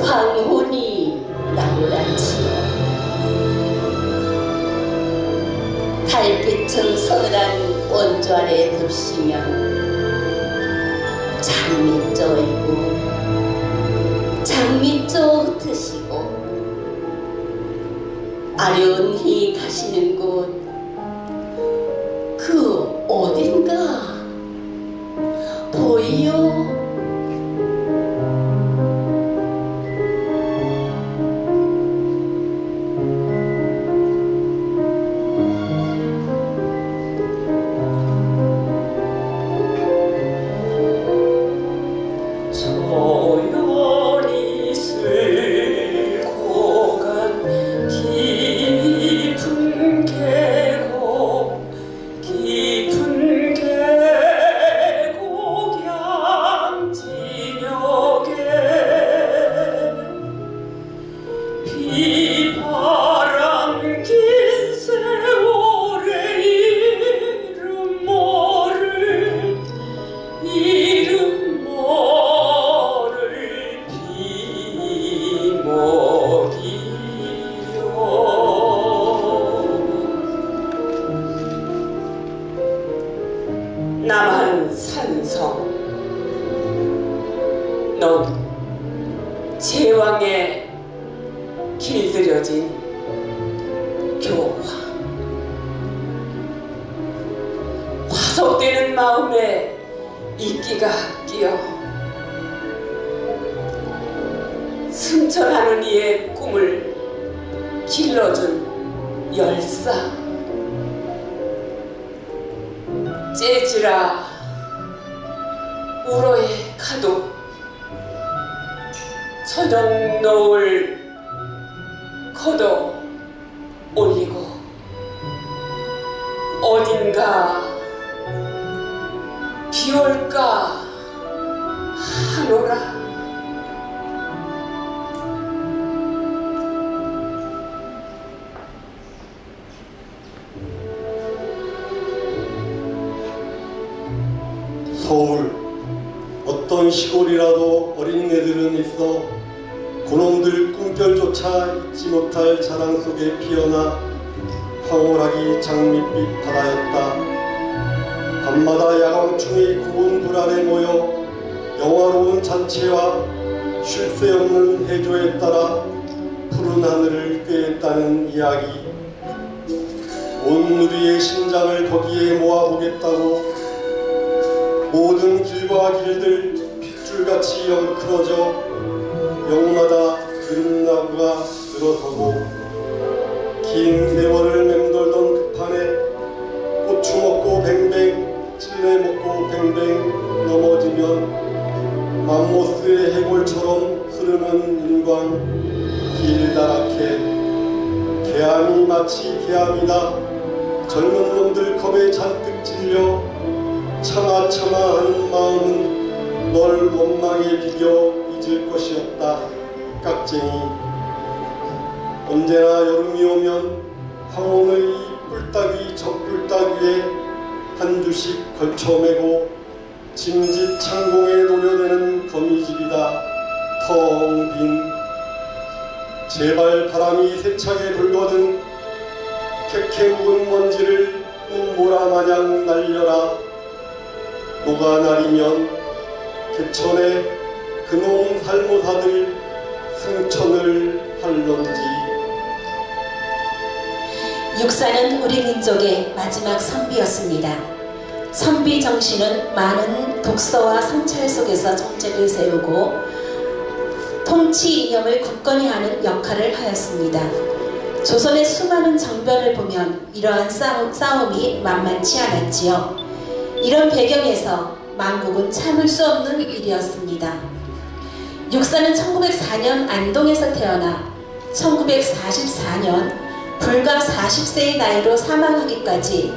황혼이 나무라치어 달빛은 서늘한 원조 아래 덮시면 장미조이고 장미조 흩으시고 아련히 가시는 곳 그 어딘가 보이요. 성, 넌 제왕에 길들여진 교화. 화석되는 마음에 이끼가 끼어 승천하는 이의 꿈을 길러준 열사. 재즈라 울어의 가도 저녁 노을 걷어 올리고 어딘가 비올까 하노라. 서울 어떤 시골이라도 어린애들은 있어 고놈들 꿈결조차 잊지 못할 자랑 속에 피어나 황홀하기 장밋빛 바다였다. 밤마다 야광충이 구운 불 아래 모여 영화로운 잔치와 쉴 새 없는 해조에 따라 푸른 하늘을 꾀했다는 이야기. 온 누리의 심장을 거기에 모아보겠다고 모든 길과 길들 핏줄같이 엉클어져 영마다 그릇나무가 늘어서고 긴 세월을 맴돌던 그 판에 고추 먹고 뱅뱅 찔레 먹고 뱅뱅 넘어지면 맘모스의 해골처럼 흐르는 인광 길다랗게 개암이 마치 개암이다. 젊은 놈들 겁에 잔뜩 찔려 차마 하는 마음은 널 원망에 비겨 잊을 것이었다. 깍쟁이. 언제나 여름이 오면 황혼의 뿔따귀 저 뿔따귀에 한 주씩 걸쳐매고 짐짓 창공에 노려대는 거미집이다. 텅 빈. 제발 바람이 세차게 불거든 캐캐 묵은 먼지를 눈보라 마냥 날려라. 녹아나리면 개천에 그놈 살모사들 승천을 할런지. 육사는 우리 민족의 마지막 선비였습니다. 선비 정신은 많은 독서와 성찰 속에서 정책을 세우고 통치 이념을 굳건히 하는 역할을 하였습니다. 조선의 수많은 정변을 보면 이러한 싸움이 만만치 않았지요. 이런 배경에서 망국은 참을 수 없는 일이었습니다. 육사는 1904년 안동에서 태어나 1944년 불과 40세의 나이로 사망하기까지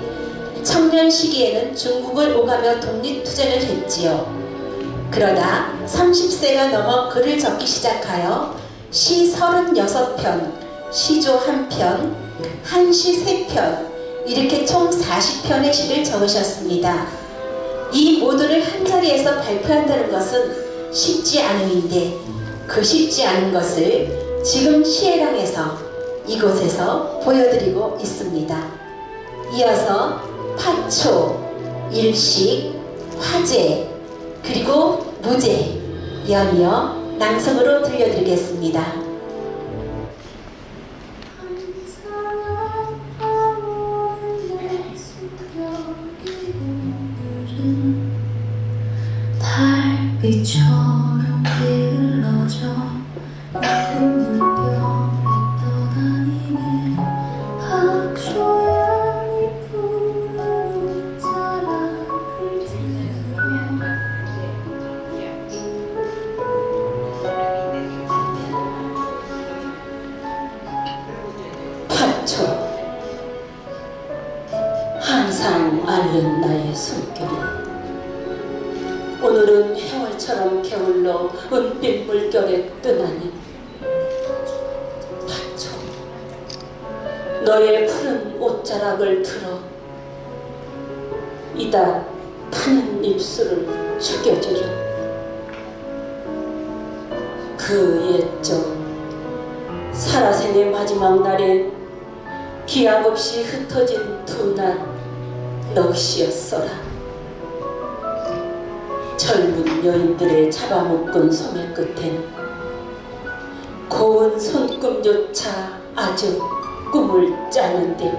청년 시기에는 중국을 오가며 독립투쟁을 했지요. 그러다 30세가 넘어 글을 적기 시작하여 시 36편, 시조 1편, 한시 3편, 이렇게 총 40편의 시를 적으셨습니다. 이 모두를 한자리에서 발표한다는 것은 쉽지 않은 일인데 그 쉽지 않은 것을 지금 시해랑에서 이곳에서 보여드리고 있습니다. 이어서 파초, 일식, 화제, 그리고 무제 연이어 낭송으로 들려드리겠습니다. 달빛처럼 길러져 나쁜 물결에 떠다니네. 하초연이 푸른 자락을 들어 파초. 항상 앓는 나의 손길이 오늘은 해월처럼 게을러 은빛 물결에 뜨나니. 파초, 너의 푸른 옷자락을 들어 이다 타는 입술을 죽여주려. 그 옛적 살아생의 마지막 날엔 기약 없이 흩어진 두 날 넋이었어라. 젊은 여인들의 잡아먹은 소매 끝엔 고운 손금조차 아주 꿈을 짜는데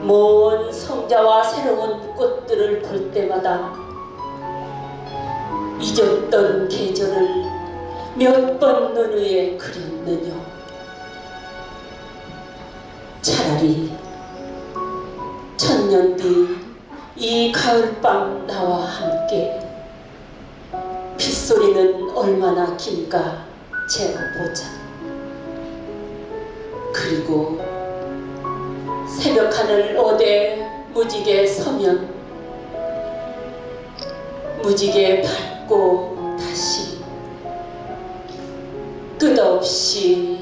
먼 성자와 새로운 꽃들을 볼 때마다 잊었던 계절을 몇 번 눈 위에 그렸느냐. 차라리 천년 뒤 이 가을밤 나와 함께 빗소리는 얼마나 긴가 재어보자. 그리고 새벽하늘 어대 무지개 서면 무지개 밟고 다시 끝없이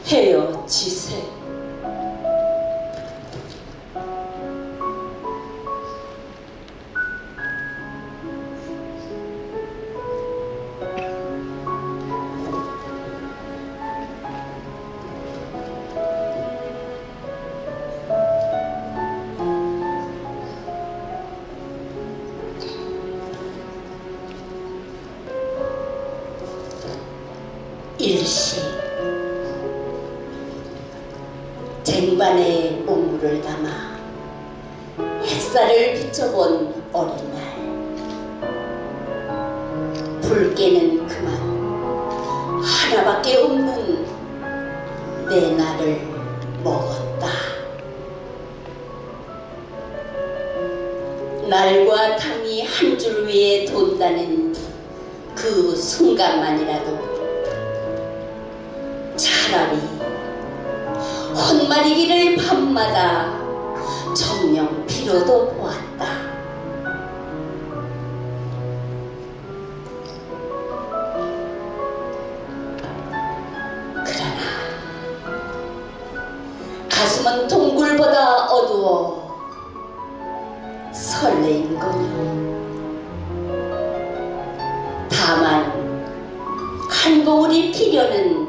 헤어지세. 일시 쟁반에 몸물을 담아 햇살을 비춰본 어린 날, 붉게는 그만 하나밖에 없는 내 날을 먹었다. 날과 탕이 한 줄 위에 돈다는 그 순간만이라도 차라리 헛말이기를 밤마다 정녕 비로도 보았다. 그러나 가슴은 동굴보다 어두워 설레인거냐. 다만 한거울이 피려는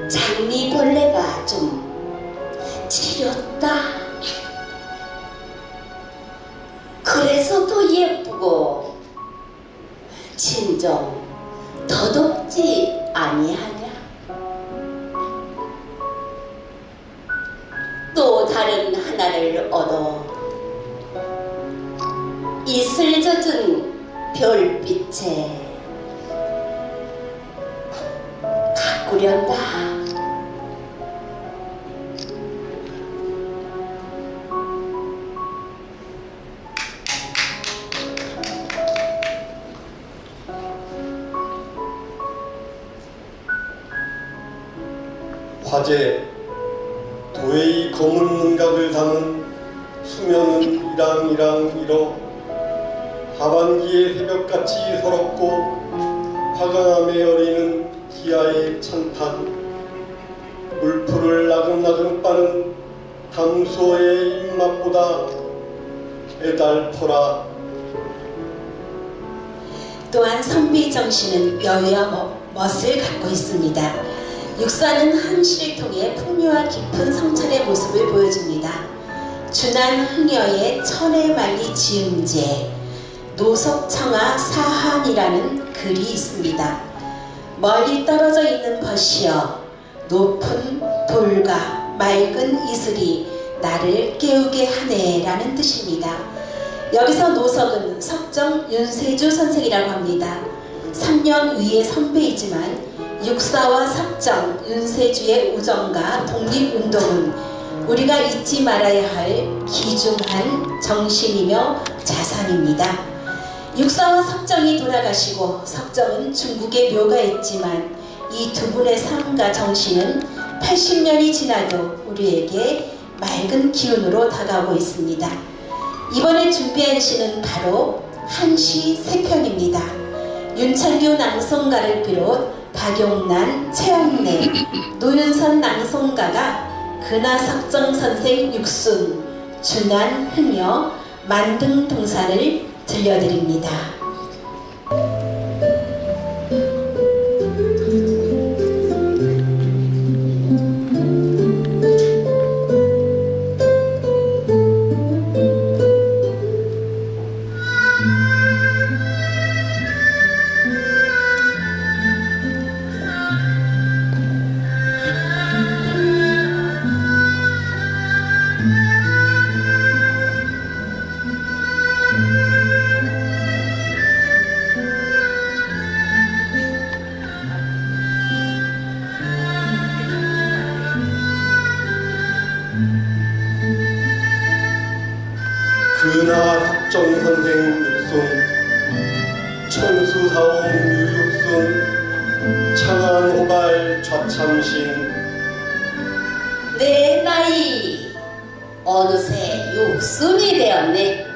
장미벌레가 좀 지렸다. 그래서 더 예쁘고 진정 더덥지 아니하냐. 또 다른 하나를 얻어 이슬 젖은 별빛에 가꾸련다. 화재, 도의 검은 문각을 담은 수면은 이랑이랑 일어 하반기의 새벽같이 서럽고 화강암에 어리는 기아의 찬탄, 물풀을 나금나금 빠는 담수어의 입맛보다 애달퍼라. 또한 선비 정신은 여유와 멋을 갖고 있습니다. 육사는 항시를 통해 풍요와 깊은 성찰의 모습을 보여줍니다. 준한 흥여의 천에 말리 지음제, 노석청아 사한이라는 글이 있습니다. 멀리 떨어져 있는 벗이여 높은 돌과 맑은 이슬이 나를 깨우게 하네 라는 뜻입니다. 여기서 노석은 석정 윤세주 선생이라고 합니다. 3년 위의 선배이지만 육사와 석정, 윤세주의 우정과 독립운동은 우리가 잊지 말아야 할 귀중한 정신이며 자산입니다. 육사와 석정이 돌아가시고 석정은 중국에 묘가 있지만 이 두 분의 삶과 정신은 80년이 지나도 우리에게 맑은 기운으로 다가오고 있습니다. 이번에 준비한 시는 바로 한시 3편입니다. 윤창규 낭송가를 비롯 박용란, 최영래, 노윤선 낭송가가 근하석정 선생 육순, 준한 흥여, 만등 동사를 들려드립니다. 선생 육순 천수사옹 유육순 창안호발 좌참신 내 나이 어느새 육순이 되었네.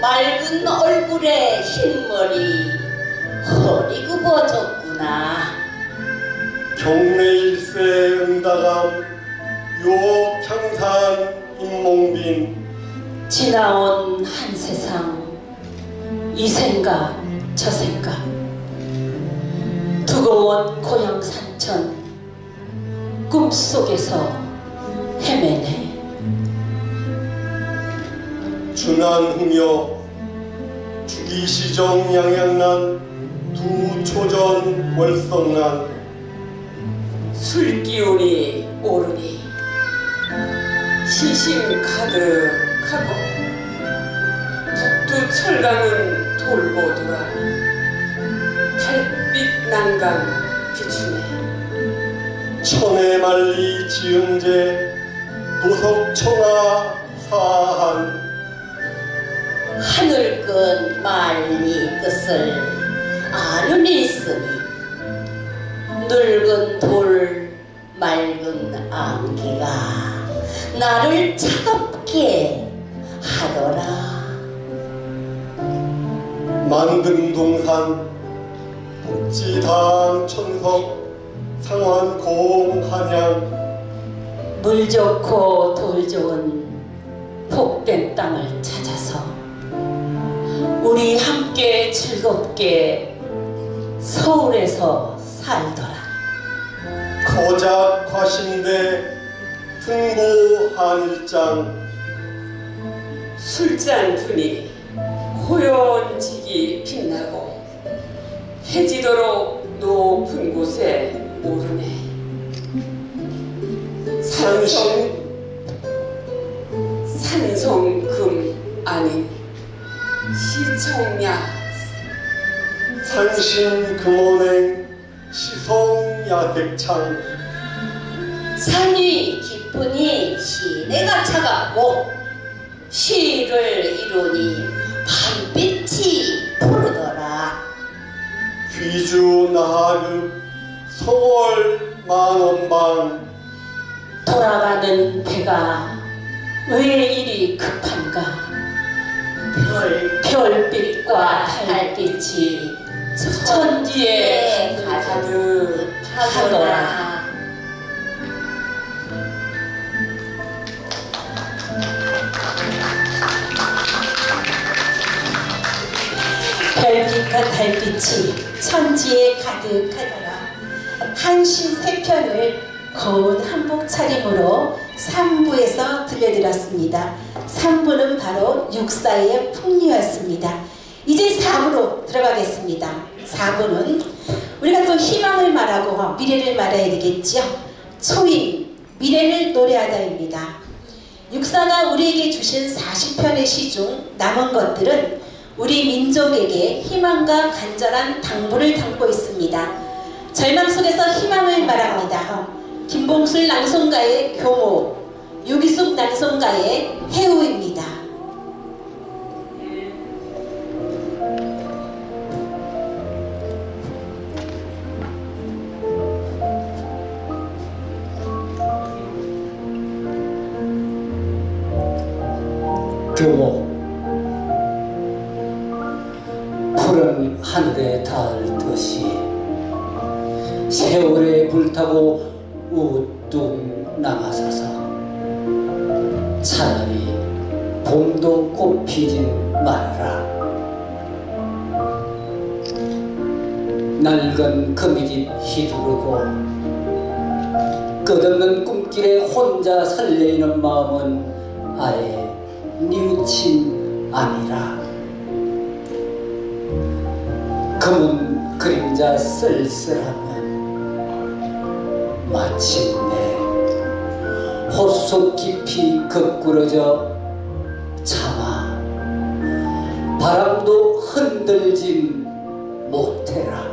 맑은 얼굴에 흰머리 허리 굽어졌구나. 경내 일세 응다감 요평산 인몽빈 지나온 한 세상 이 생각 저 생각 두고온 고향 산천 꿈속에서 헤매네. 준안흥여 주기시정 양양난 두 초전 월성난 술기운이 오르니 시심 가득하고 북두 철강은 돌고 돌아 달빛 난간 비추네. 천에 말리 지은제 노석청아 사한 하늘끈 말리 뜻을 아는 있으니 늙은 돌 맑은 안개가 나를 차갑게 하더라. 만등동산 북지당 천석 상환공 한양 물 좋고 돌 좋은 복된 땅을 찾아서 우리 함께 즐겁게 서울에서 살더라. 거작 과신대 등보 한일장 술잔 분이 호연지기 빛나고 해지도록 높은 곳에 오르네. 산성금 아닌 시청야 산신금원행 시성야백창 산이 깊으니 시내가 차갑고 시를 이루니 밤빛이 푸르더라. 귀주 나하급 서월 만원방 돌아가는 배가 왜 이리 급한가. 별빛과 달빛이 천지에 가득하더라. 별빛과 달빛이 천지에 가득하더라. 한신 세 편을 고운 한복 차림으로 3부에서 들려드렸습니다. 3부는 바로 육사의 풍류였습니다. 이제 4부로 들어가겠습니다. 4부는 우리가 또 희망을 말하고 미래를 말해야 되겠죠. 초인, 미래를 노래하다입니다. 육사가 우리에게 주신 40편의 시 중 남은 것들은 우리 민족에게 희망과 간절한 당부를 담고 있습니다. 절망 속에서 희망을 말합니다. 김봉술 낭송가의 교모, 유기숙 낭송가의 해우입니다. 교모, 푸른 하늘에 닿듯이 세월에 불타고 우뚝 남아서서 차라리 봄도 꽃피진 말아라. 낡은 거미집 휘두르고 끝없는 꿈길에 혼자 설레이는 마음은 아예 뉘우침 아니라. 검은 그림자 쓸쓸하면 마침내 헛속 깊이 거꾸러져 차마 바람도 흔들진 못해라.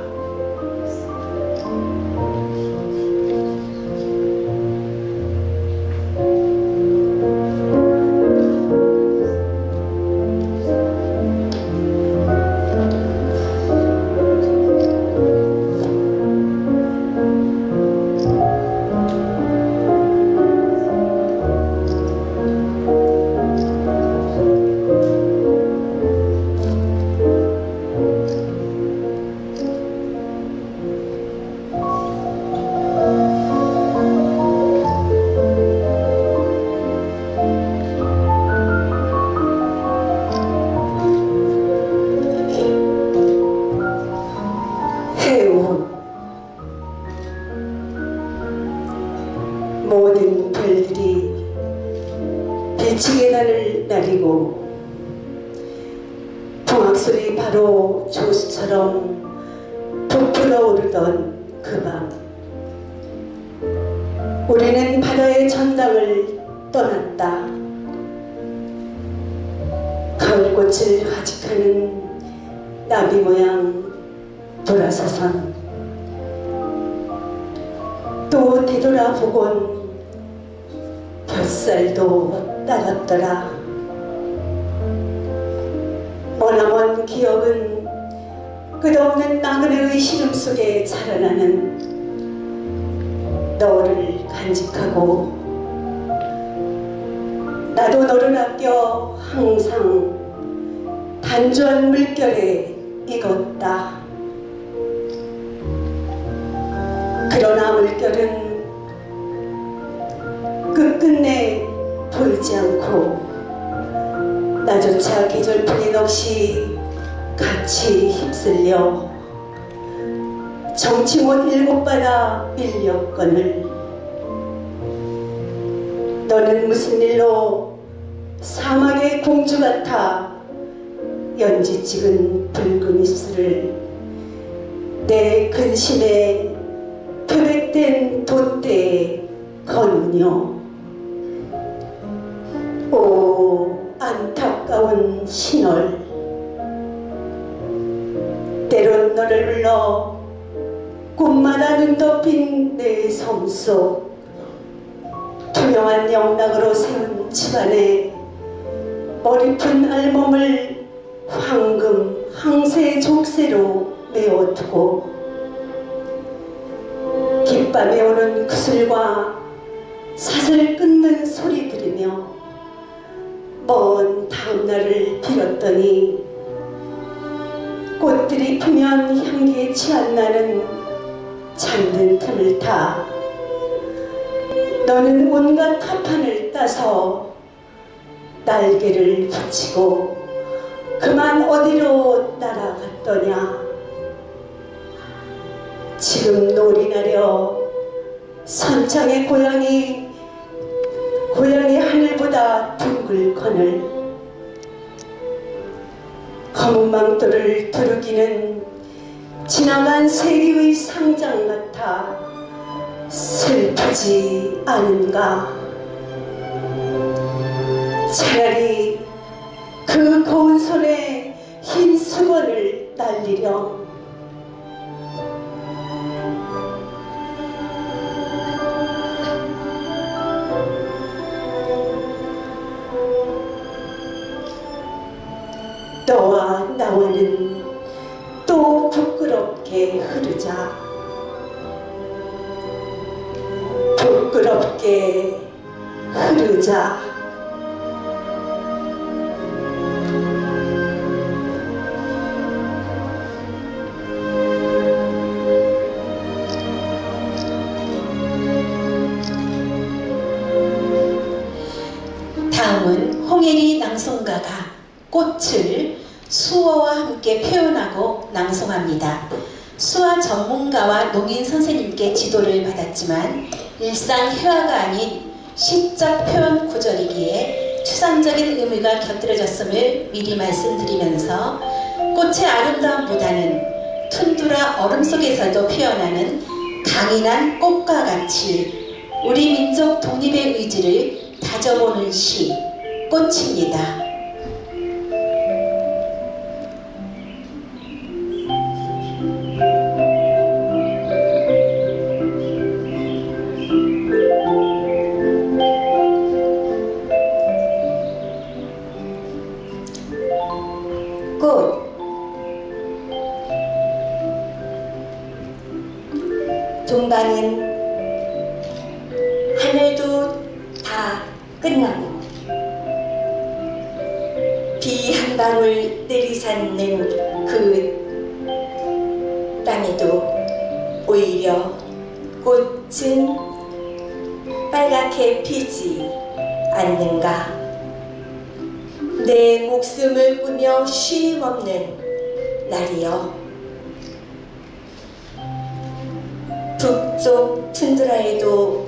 예술이 바로 조수처럼 부풀어 오르던 그 밤, 우리는 바다의 전당을 떠났다. 가을꽃을 가직하는 나비 모양 돌아서선 또 되돌아보곤 뱃살도 따갑더라. 머나먼 기억은 끝없는 나그네의 시름 속에 자라나는 너를 간직하고, 나도 너를 아껴 항상 단조한 물결에 익었다. 그러나 물결은 끝끝내 보이지 않고 나조차 계절뿐인 없이 같이 휩쓸려 정치 못 일곱 바다 밀려건을. 너는 무슨 일로 사막의 공주 같아 연지 찍은 붉은 입술을 내 근심에 표백된 돛대에 거느뇨. 오 안타까운 신월, 때론 너를 불러 꿈마다 눈 덮인 내 섬 속 투명한 영락으로 세운 집안에 머리푼 알몸을 황금 황새 족쇄로 메워두고 깃밤에 오는 구슬과 사슬 끊는 소리 들으며 먼 다음날을 빌었더니 꽃들이 피면 향기에 취한 나는 잠든 틈을 타 너는 온갖 타판을 따서 날개를 붙이고 그만 어디로 날아갔더냐. 지금 놀이나려 선창의 고향이 하늘보다 둥글거늘 검은 망토를 두르기는 지나간 세기의 상장 같아 슬프지 않은가. 차라리 그 고운 손에 흰 수건을 날리렴. 너와 나와는 또 부끄럽게 흐르자. 부끄럽게 흐르자. 다음은 홍혜리 낭송가가 꽃을 수어와 함께 표현하고 낭송합니다. 수화 전문가와 농인 선생님께 지도를 받았지만 일상 회화가 아닌 시적 표현 구절이기에 추상적인 의미가 곁들여졌음을 미리 말씀드리면서 꽃의 아름다움보다는 툰드라 얼음 속에서도 피어나는 강인한 꽃과 같이 우리 민족 독립의 의지를 다져보는 시 꽃입니다. 꽃. 동방은 하늘도 다 끝나고 비 한 방울 내리삼는 그 땅에도 오히려 꽃은 빨갛게 피지 않는가. 내 목숨을 꾸며 쉼없는 날이여. 북쪽 툰드라에도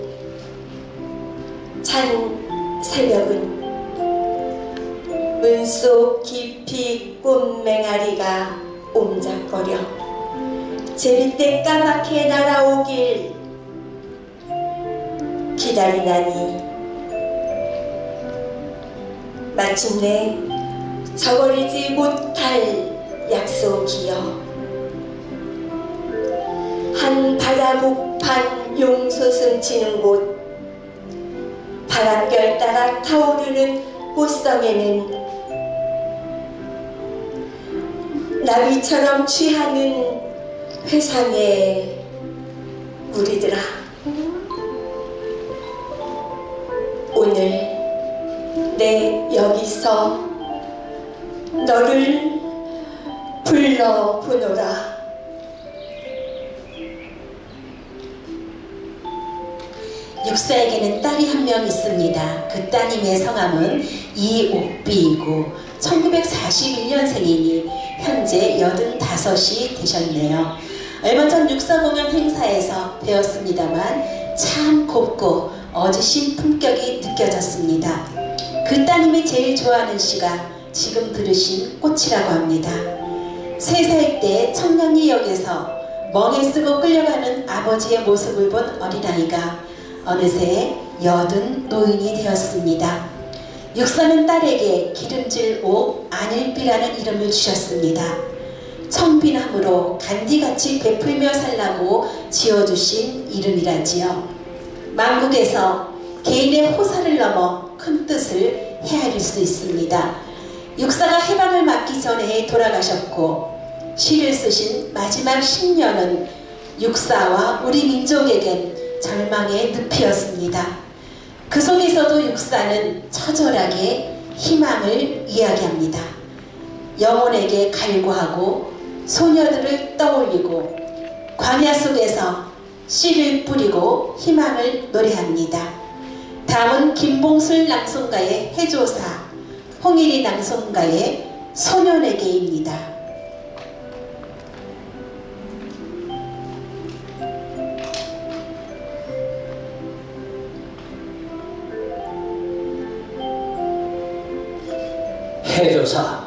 찬 새벽은 문속 깊이 꽃맹아리가 옴작거려 제비때 까맣게 날아오길 기다리나니 마침내 저버리지 못할 약속이여 한 바다 복판 용소 숨치는 곳 바람결 따라 타오르는 꽃성에는 나비처럼 취하는 회상의 우리들아, 오늘 내 여기서 너를 불러보노라. 육사에게는 딸이 한 명 있습니다. 그 따님의 성함은 이옥비이고 1941년생이니 현재 85이 되셨네요. 얼마 전 육사 공연 행사에서 배웠습니다만 참 곱고 어지신 품격이 느껴졌습니다. 그 따님이 제일 좋아하는 시가 지금 들으신 꽃이라고 합니다. 3살 때 청량리역에서 멍에 쓰고 끌려가는 아버지의 모습을 본 어린아이가 어느새 여든 노인이 되었습니다. 육사는 딸에게 기름질 옥 안일비라는 이름을 주셨습니다. 청빈함으로 간디같이 베풀며 살라고 지어주신 이름이라지요. 만국에서 개인의 호사를 넘어 큰 뜻을 헤아릴 수 있습니다. 육사가 해방을 맞기 전에 돌아가셨고 시를 쓰신 마지막 10년은 육사와 우리 민족에겐 절망의 늪이었습니다. 그 속에서도 육사는 처절하게 희망을 이야기합니다. 영혼에게 갈구하고 소녀들을 떠올리고 광야 속에서 씨를 뿌리고 희망을 노래합니다. 다음은 김봉술 낭송가의 해조사, 홍일이 낭송가의 소년에게입니다. 해조사.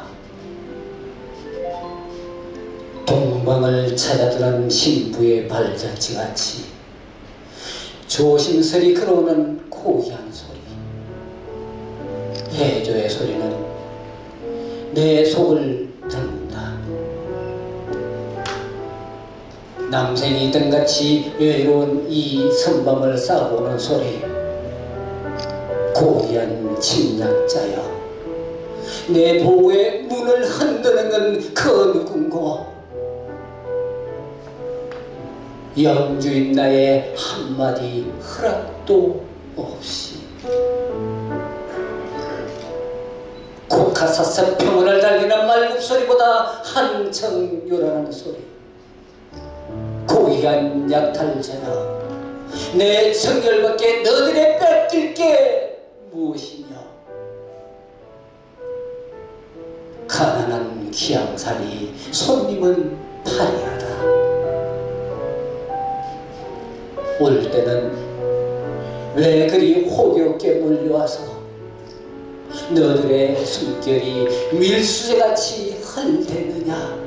동방을 찾아드는 신부의 발자취같이 조심스레 걸어오는 고향 소리. 해조의 소리는 내 속을 든다. 남생이 등같이 외로운 이 선밤을 싸우는 소리. 고얀 침략자여, 내 보호의 문을 흔드는 건 그 누군고? 영주인 나의 한마디 허락도 없이 코카사스 평원을 달리는 말굽소리보다 한층 요란한 소리. 고귀한 약탈자여, 내 정열밖에 너들의 뺏길 게 무엇이냐? 가난한 기양살이, 손님은 파리하다. 올 때는 왜 그리 호기롭게 몰려와서 너들의 숨결이 밀수제같이 헐대느냐?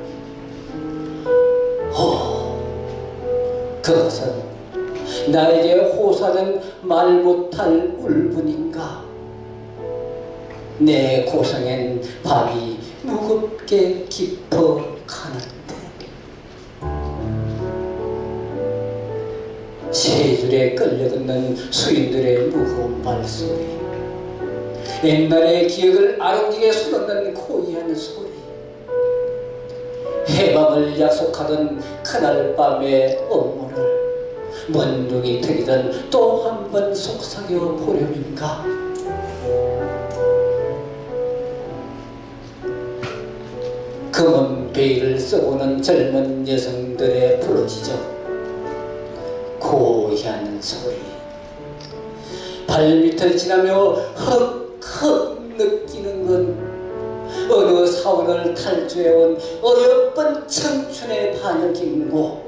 그것은 나에게 호소하는 말 못할 울분인가? 내 고성엔 밤이 무겁게 깊어 가는데 세 줄에 끌려듣는 수인들의 무거운 발소리, 옛날의 기억을 아롱지게 수놓는 고이한 소리, 해방을 약속하던 그날 밤의 업무를 먼둥이 트이던 또 한 번 속삭여 보려는가? 검은 베일을 써보는 젊은 여성들의 부러지죠. 고향 소리. 발밑을 지나며 헉헉 느끼는 건 어느 사원을 탈주해온 어여쁜 청춘의 반역인고,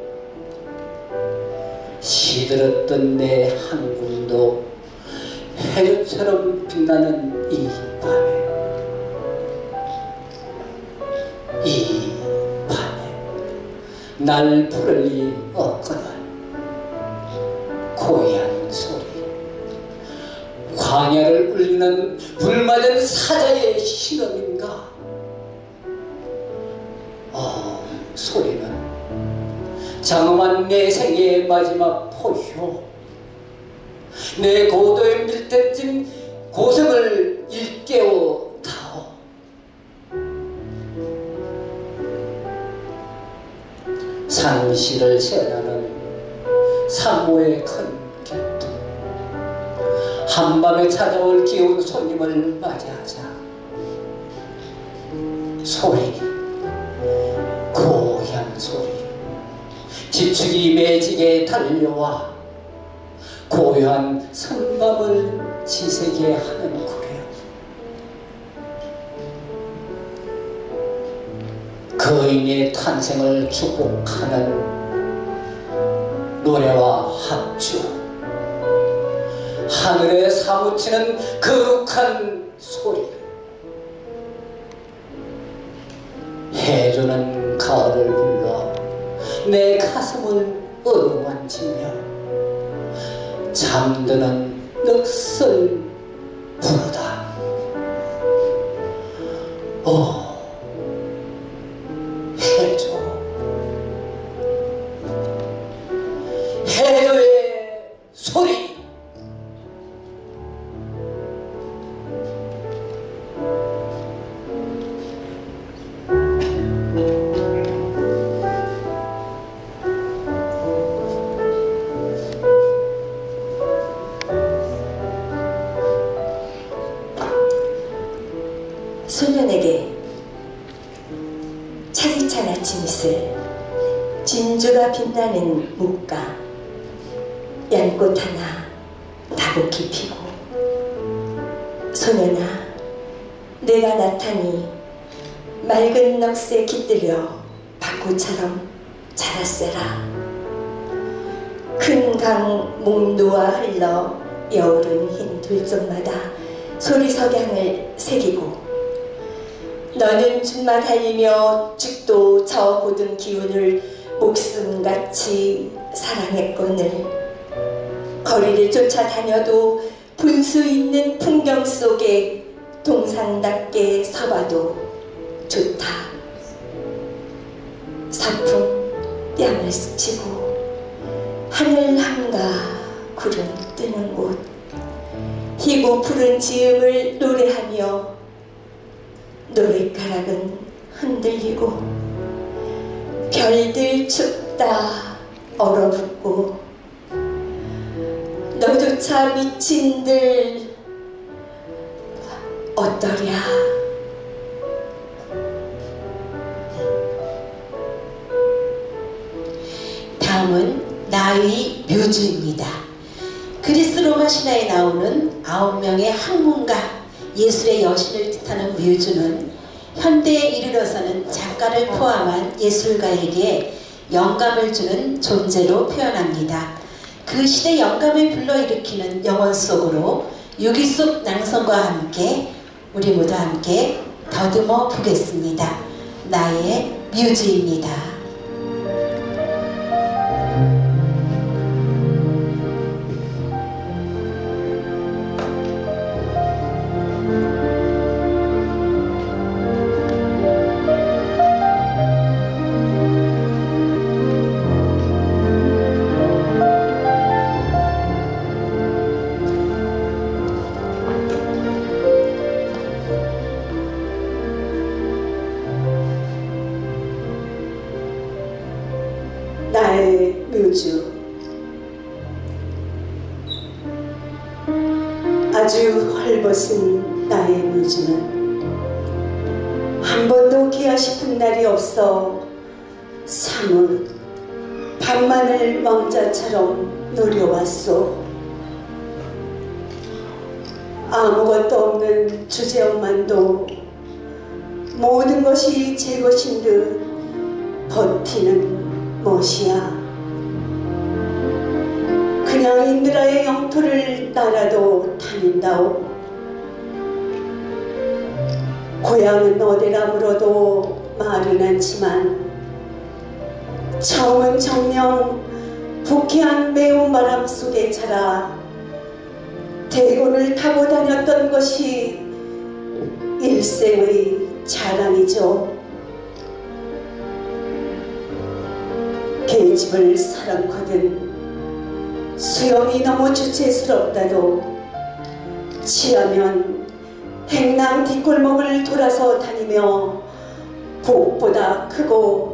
시들었던 내 한군도 해조처럼 빛나는 이 밤에 날 부를 리 없거든. 고향 소리, 광야를 울리는 불맞은 사자의 신음인가? 소리는 장엄한 내 생의 마지막 포효, 내 고도에 밀대진 고성을 일깨워 다오. 상시를 세나는 산모의 큰 곁도, 한밤에 찾아올 귀여운 손님을 맞이하자. 소리, 고향 소리, 지축이 매직에 달려와 고요한 성감을 지새게 하는 구려. 거인의 탄생을 축복하는 노래와 합주, 하늘에 사무치는 거룩한 소리, 해주는 가을을 불러 내 가슴을 어루만지며 잠드는 넋을 부르다. 해줘, 해줘의 소리. 소년에게 차디찬 아침 이슬, 진주가 빛나는 묵가, 연꽃 하나 다복히 피고, 소년아, 내가 나타니 맑은 넋에 깃들여 밭꽃처럼 자랐세라. 큰 강 목놓아 흘러 여울은 흰 돌쪽마다 소리석양을 새기고, 너는 줌만 달리며 죽도 저 고든 기운을 목숨같이 사랑했거늘. 거리를 쫓아다녀도 분수 있는 풍경 속에 동상답게 서봐도 좋다. 서풍 뺨을 스치고 하늘 한가 구름 뜨는 곳, 희고 푸른 지음을 노래하며 노랫가락은 흔들리고 별들 춥다 얼어붙고 너조차 미친들 어떠랴. 다음은 나의 묘주입니다. 그리스 로마 신화에 나오는 9명의 학문가, 예술의 여신을 뜻하는 묘주는 현대에 이르러서는 작가를 포함한 예술가에게 영감을 주는 존재로 표현합니다. 그 시대 영감을 불러일으키는 영혼 속으로 유기 속 낭송과 함께 우리 모두 함께 더듬어 보겠습니다. 나의 묘주입니다. 나의 묘주. 아주 헐벗은 나의 묘주는 한 번도 기아 싶은 날이 없어 사뭇 밤만을 왕자처럼 노려왔소. 아무것도 없는 주제엄만도 모든 것이 제 것인 듯 버티는 멋이야. 그냥 인드라의 영토를 날아도 다닌다오. 고향은 어디라 물어도 말은 않지만 처음은 정녕 부쾌한 매운 바람 속에 자라 대군을 타고 다녔던 것이 일생의 자랑이죠. 계집을 사랑거든 수영이 너무 주체스럽다도 취하면 행랑 뒷골목을 돌아서 다니며 복보다 크고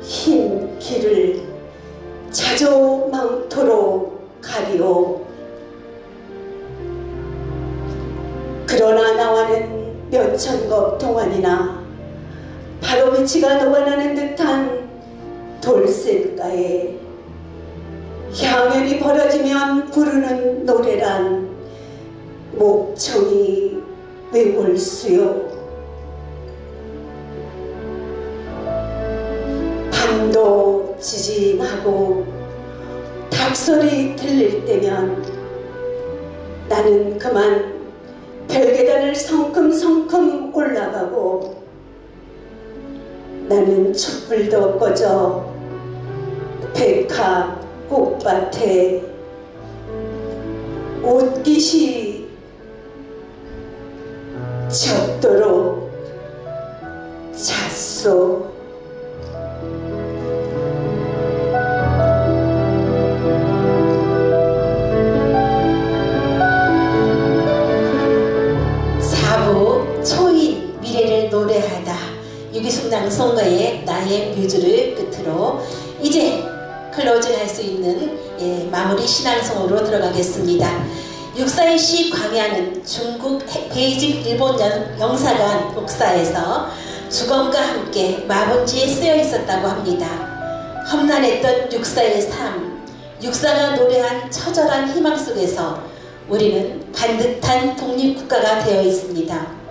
흰 길을 자조 망토로 가리오. 그러나 나와는 몇천겁 동안이나 바로미치가 녹아나는 듯한 돌샘가에 향연이 벌어지면 부르는 노래란 목청이 외골수요. 밤도 지진하고 닭소리 들릴 때면 나는 그만 별계단을 성큼성큼 올라가고 나는 촛불도 꺼져 백합 꽃밭에 옷깃이 젖도록 잤소. 초인 미래를 노래하다 유기숙 낭송가의 나의 뮤즈를 끝으로 이제 클로징 할 수 있는 마무리 신앙송으로 들어가겠습니다. 육사의 시 광야는 중국 베이징 일본 영사관 복사에서 주검과 함께 마본지에 쓰여 있었다고 합니다. 험난했던 육사의 삶, 육사가 노래한 처절한 희망 속에서 우리는 반듯한 독립국가가 되어 있습니다.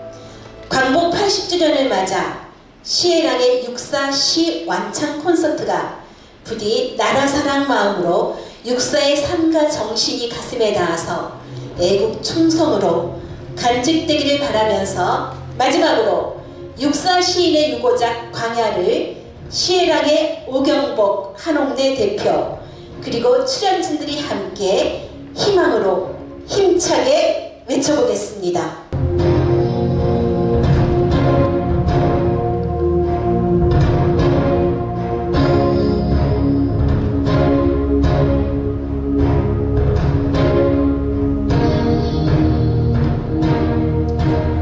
광복 80주년을 맞아 시애랑의 육사 시 완창 콘서트가 부디 나라 사랑 마음으로 육사의 삶과 정신이 가슴에 닿아서 애국 충성으로 간직되기를 바라면서 마지막으로 육사 시인의 유고작 광야를 시애랑의 오경복 한옥내 대표 그리고 출연진들이 함께 희망으로 힘차게 외쳐보겠습니다.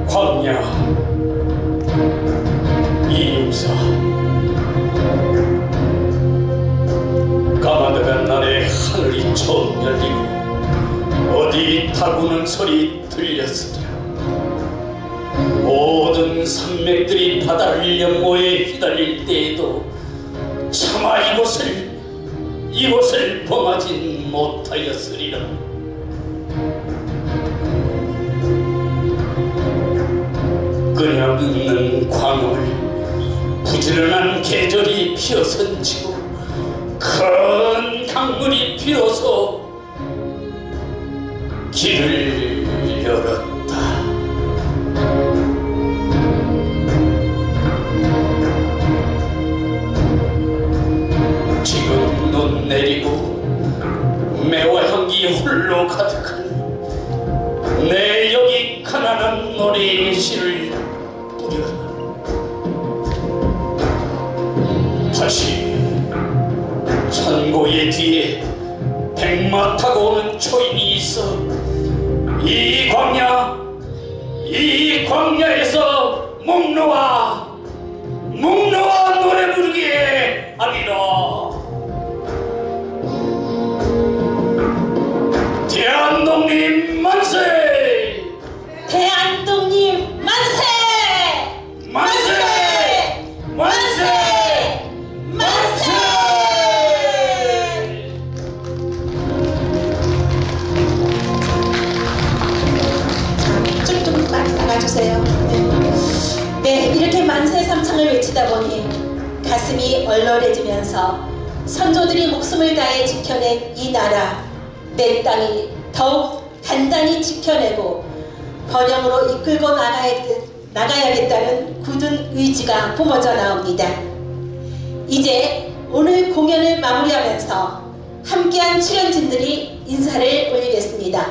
광야 이육사 까마득한 날에 하늘이 처음 열리고 어디 타구는 소리 들렸으랴. 모든 산맥들이 바다를 연모에 휘달릴 때에도 차마 이곳을 범하진 못하였으리라. 끊임없는 광음을 부지런한 계절이 피어선지고 큰 강물이 피어서 길을 열었다. 지금 눈 내리고 매화 향기 홀로 가득한 내 여기 가난한 노래의 시를 뿌려라. 다시 천고의 뒤에 백마 타고 오는 초인이 있어 이 광야에서 묵노와 노래 부르게 하리라. 대한독립 만세! 대한독립 만세! 만세! 만세! 만세! 좀 나가주세요. 네, 이렇게 만세 삼창을 외치다 보니 가슴이 얼얼해지면서 선조들이 목숨을 다해 지켜낸 이 나라, 내 땅이 더욱 단단히 지켜내고 번영으로 이끌고 나가야겠다는 굳은 의지가 뿜어져 나옵니다. 이제 오늘 공연을 마무리하면서 함께한 출연진들이 인사를 올리겠습니다.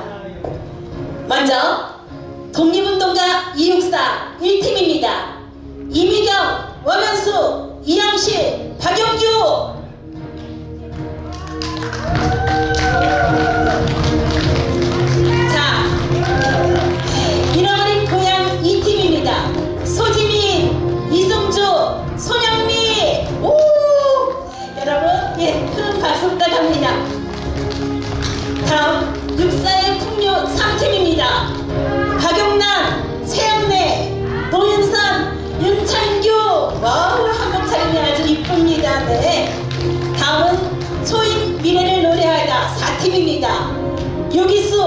먼저 독립운동가 264 1팀입니다. 이미경, 원현수, 이영실, 박영규. 자, 잃어버린 고향 2팀입니다. 소지민, 이승주, 손영미. 오! 여러분, 예, 큰 박수 부탁합니다. 다음 6사의 풍류 3팀입니다. 박용남, 최영래, 노윤선, 윤창규. 와우, 한국 차림이 아주 이쁩니다. 네. 다음은 소인 미래를 노래하다 4팀입니다. 유기수,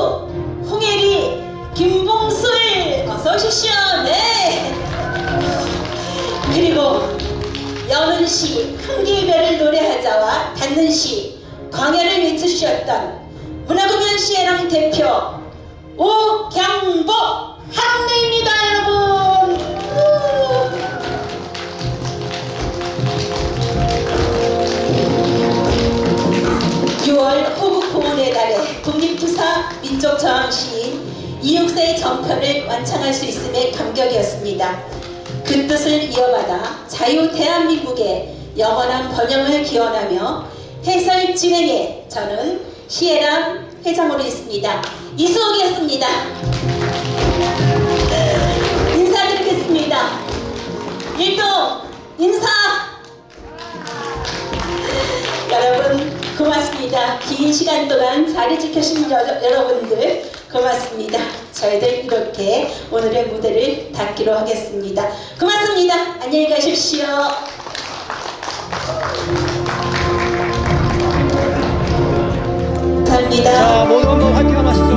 홍혜리, 김봉술. 어서 오십시오. 네. 그리고 여문시 흥길별을 노래하자와 닿는시 광야를 외쳐주셨던 문화공연 시애랑 대표 오경복 한웅래입니다. 여러분. 6월 호국공헌의 달에 독립투사 민족저항시인 264의 정편을 완창할 수 있음에 감격이었습니다. 그 뜻을 이어받아 자유 대한민국의 영원한 번영을 기원하며 해설 진행에 저는 시애람 회장으로 있습니다. 이수옥이었습니다. 인사드리겠습니다. 일동 인사. 여러분 고맙습니다. 긴 시간 동안 자리 지켜주신 여러분들 고맙습니다. 저희들 이렇게 오늘의 무대를 닫기로 하겠습니다. 고맙습니다. 안녕히 가십시오. 감사합니다. 자, 모두 한번 화이팅 한번 하시죠.